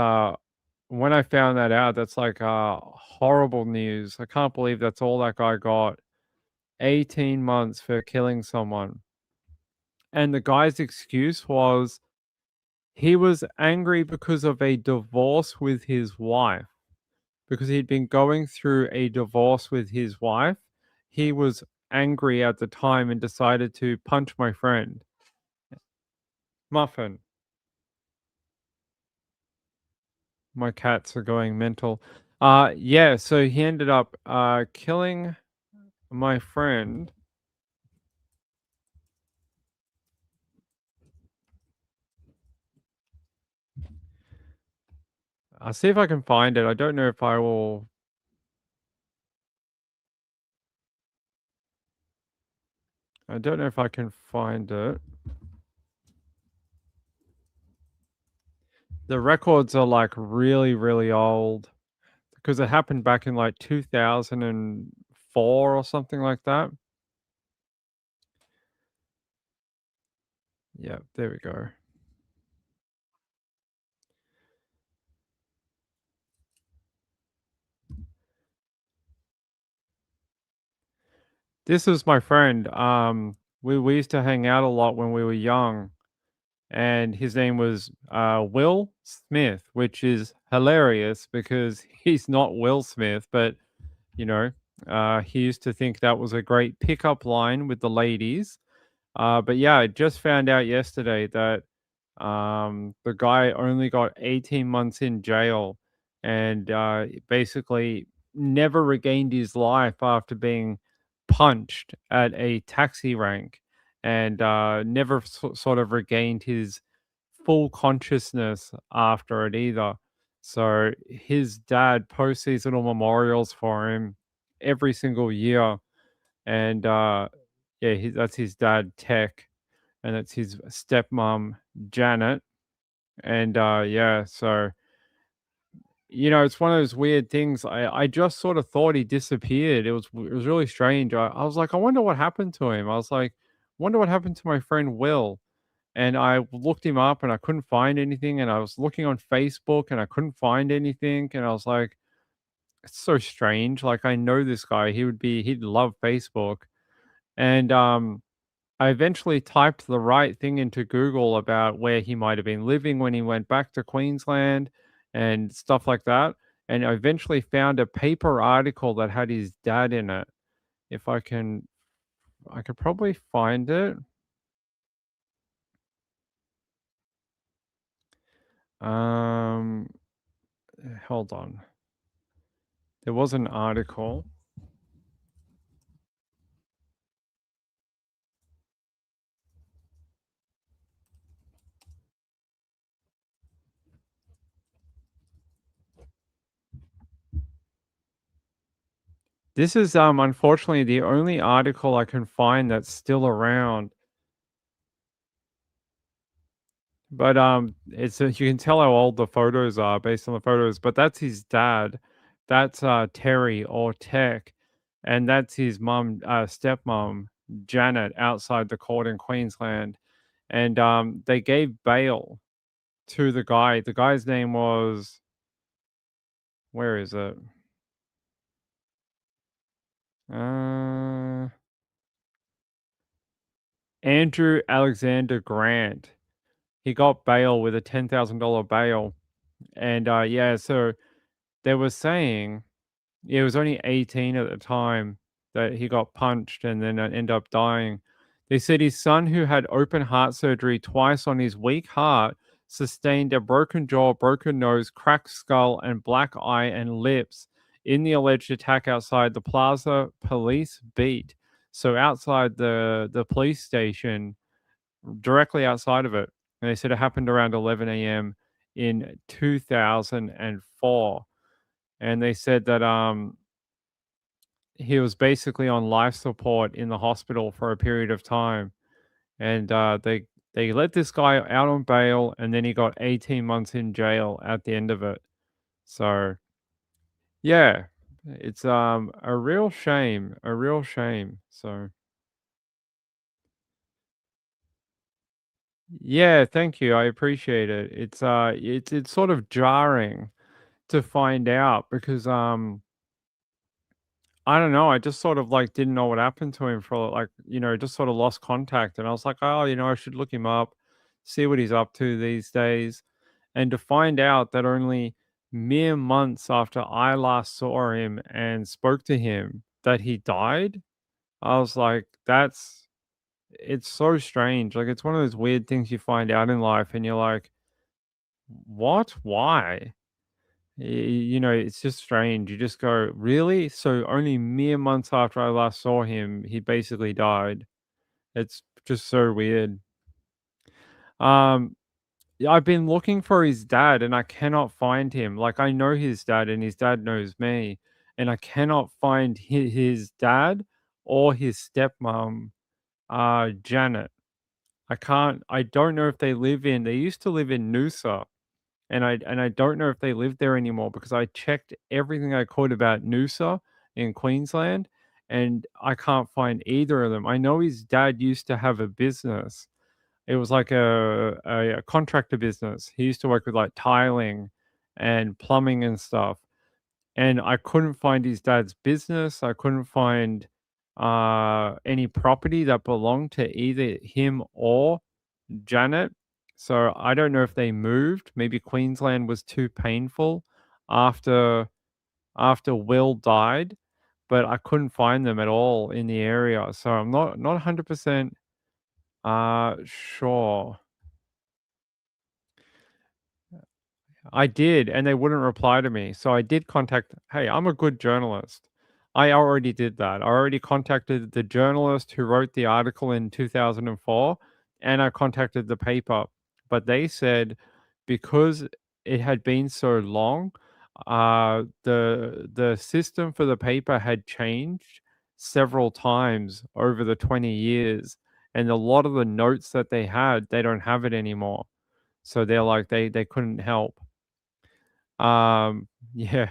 when I found that out, that's like horrible news. I can't believe that's all that guy got. 18 months for killing someone. And the guy's excuse was he was angry because of a divorce with his wife. Because he'd been going through a divorce with his wife. He was angry at the time and decided to punch my friend. Muffin. My cats are going mental. Yeah, so he ended up killing my friend. I'll see if I can find it. I don't know if I will. I don't know if I can find it. The records are like really, really old because it happened back in like 2004 or something like that. Yeah, there we go. This is my friend. We used to hang out a lot when we were young, and his name was Will Smith, which is hilarious because he's not Will Smith, but he used to think that was a great pickup line with the ladies. But yeah, I just found out yesterday that the guy only got 18 months in jail, and basically never regained his life after being punched at a taxi rank, and never sort of regained his full consciousness after it either. So his dad posts these little memorials for him every single year, and yeah, that's his dad Tech, and that's his stepmom Janet, and yeah, so it's one of those weird things. I just sort of thought he disappeared. It was really strange. I was like, I wonder what happened to him. I was like, wonder what happened to my friend Will. And I looked him up and I couldn't find anything. And I was looking on Facebook and I couldn't find anything. And I was like, it's so strange. Like, I know this guy. He'd love Facebook. And I eventually typed the right thing into Google about where he might have been living when he went back to Queensland and stuff like that. And I eventually found a paper article that had his dad in it. If I could probably find it. Um, hold on. There was an article. This is unfortunately the only article I can find that's still around. But it's you can tell how old the photos are based on the photos. But that's his dad. That's Terry or Tech, and that's his mum, stepmom Janet, outside the court in Queensland. And they gave bail to the guy. The guy's name was, where is it? Uh, Andrew Alexander Grant. He got bail with a $10,000 bail, and yeah, so they were saying he was only 18 at the time that he got punched and then ended up dying. They said his son, who had open heart surgery twice on his weak heart, sustained a broken jaw, broken nose, cracked skull, and black eye and lips in the alleged attack outside the Plaza Police Beat. So outside the police station, directly outside of it. And they said it happened around 11 a.m. in 2004. And they said that he was basically on life support in the hospital for a period of time, and they let this guy out on bail, and then he got 18 months in jail at the end of it. So yeah, it's a real shame, a real shame. So yeah, thank you, I appreciate it. It's sort of jarring to find out because I don't know. I just sort of like didn't know what happened to him for like, just sort of lost contact. And I was like, oh, I should look him up, see what he's up to these days. And to find out that only mere months after I last saw him and spoke to him, that he died, I was like, it's so strange. Like, it's one of those weird things you find out in life and you're like, what? Why? It's just strange. You just go, really? So only mere months after I last saw him, he basically died. It's just so weird. Um, yeah, I've been looking for his dad and I cannot find him. Like, I know his dad and his dad knows me, and I cannot find his dad or his stepmom, Janet. I don't know if they used to live in Noosa. And I don't know if they live there anymore because I checked everything I could about Noosa in Queensland, and I can't find either of them. I know his dad used to have a business. It was like a contractor business. He used to work with like tiling and plumbing and stuff. And I couldn't find his dad's business. I couldn't find any property that belonged to either him or Janet. So I don't know if they moved. Maybe Queensland was too painful after Will died, but I couldn't find them at all in the area. So I'm not 100% sure. I did, and they wouldn't reply to me. So I did contact, hey, I'm a good journalist. I already did that. I already contacted the journalist who wrote the article in 2004, and I contacted the paper. But they said because it had been so long, the system for the paper had changed several times over the 20 years, and a lot of the notes that they had, they don't have it anymore. So they're like they couldn't help. Yeah.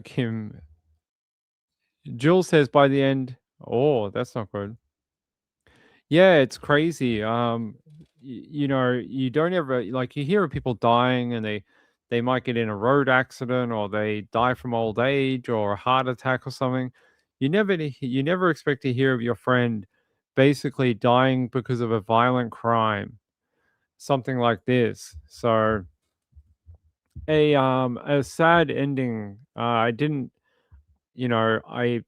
Kim Jules says by the end, oh, that's not good. Yeah, it's crazy. You know, you don't ever like you hear of people dying and they might get in a road accident or they die from old age or a heart attack or something. You never expect to hear of your friend basically dying because of a violent crime, something like this. So a sad ending. I didn't, you know, I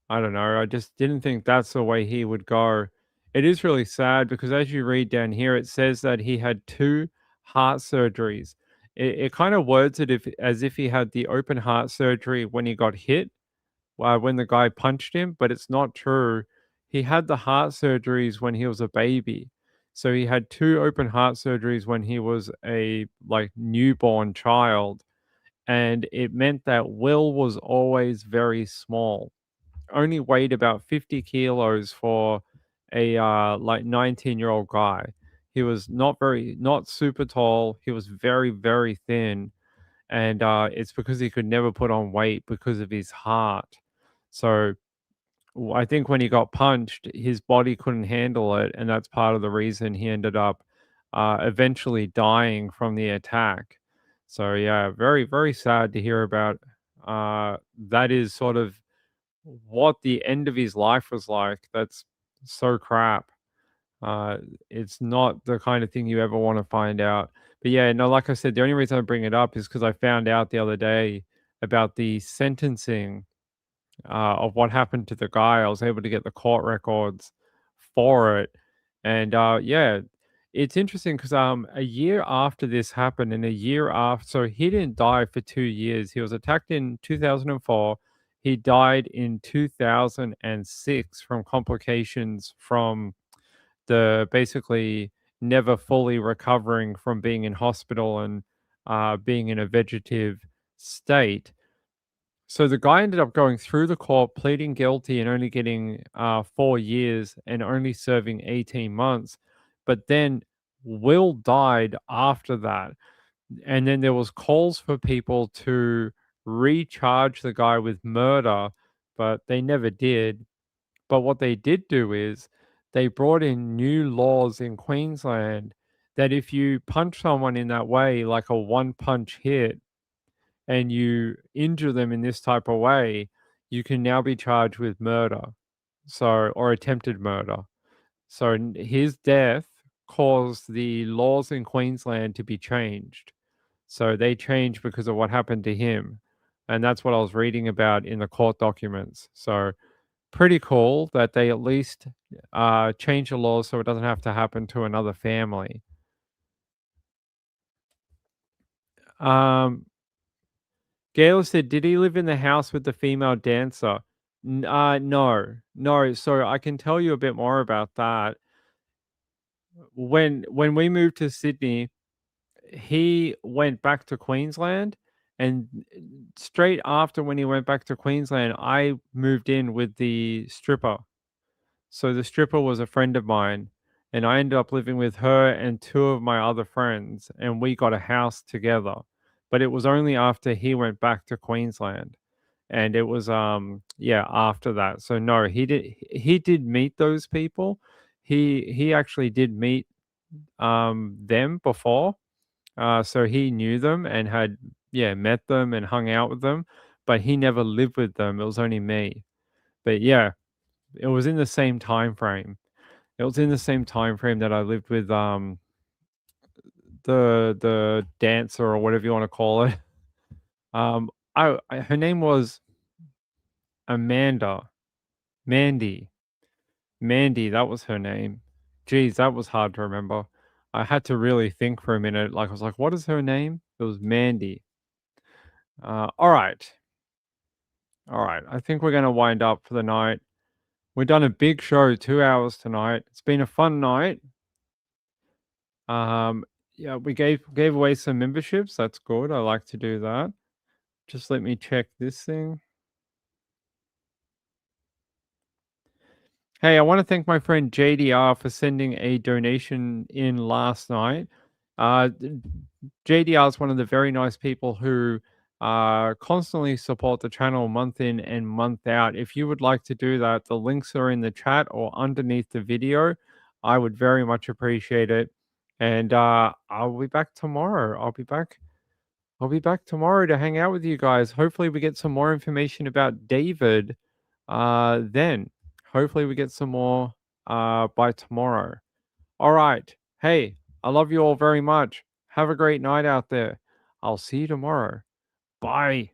don't know. I just didn't think that's the way he would go. It is really sad because as you read down here, it says that he had 2 heart surgeries. It kind of words it if as if he had the open heart surgery when he got hit, when the guy punched him, but it's not true. He had the heart surgeries when he was a baby. So he had 2 open heart surgeries when he was a like newborn child, and it meant that Will was always very small, only weighed about 50 kilos for a like 19-year-old guy. He was not super tall. He was very, very thin. And it's because he could never put on weight because of his heart. So I think when he got punched, his body couldn't handle it. And that's part of the reason he ended up eventually dying from the attack. So, yeah, very, very sad to hear about. That is sort of what the end of his life was like. That's so crap. Uh, it's not the kind of thing you ever want to find out. But yeah, no, like I said, the only reason I bring it up is because I found out the other day about the sentencing of what happened to the guy. I was able to get the court records for it. And yeah, it's interesting because a year after this happened, and a year after, so he didn't die for 2 years. He was attacked in 2004. He died in 2006 from complications from the basically never fully recovering from being in hospital and being in a vegetative state. So the guy ended up going through the court, pleading guilty and only getting 4 years and only serving 18 months. But then Will died after that. And then there was calls for people to recharge the guy with murder, but they never did. But what they did do is they brought in new laws in Queensland that if you punch someone in that way, like a one punch hit, and you injure them in this type of way, you can now be charged with murder. So, or attempted murder. So his death caused the laws in Queensland to be changed. So they changed because of what happened to him. And that's what I was reading about in the court documents. So pretty cool that they at least change the laws so it doesn't have to happen to another family. Gail said, "Did he live in the house with the female dancer?" No. So I can tell you a bit more about that. When we moved to Sydney, he went back to Queensland, and straight after when he went back to Queensland, I moved in with the stripper. So the stripper was a friend of mine, and I ended up living with her and 2 of my other friends, and we got a house together. But it was only after he went back to Queensland. And it was yeah, after that. So no, he did meet those people. He actually did meet them before. So he knew them and had met them and hung out with them, but he never lived with them. It was only me. But yeah, it was in the same time frame. It was in the same time frame that I lived with the dancer or whatever you want to call it. Her name was Amanda. Mandy. Mandy, that was her name. Geez, that was hard to remember. I had to really think for a minute. Like, I was like, what is her name? It was Mandy. All right. All right. I think we're going to wind up for the night. We've done a big show, 2 hours tonight. It's been a fun night. Yeah, we gave away some memberships. That's good. I like to do that. Just let me check this thing. Hey, I want to thank my friend JDR for sending a donation in last night. JDR is one of the very nice people who constantly support the channel month in and month out. If you would like to do that, the links are in the chat or underneath the video. I would very much appreciate it. And I'll be back tomorrow. I'll be back tomorrow to hang out with you guys. Hopefully we get some more information about David then. Hopefully we get some more by tomorrow. All right. Hey, I love you all very much. Have a great night out there. I'll see you tomorrow. Bye.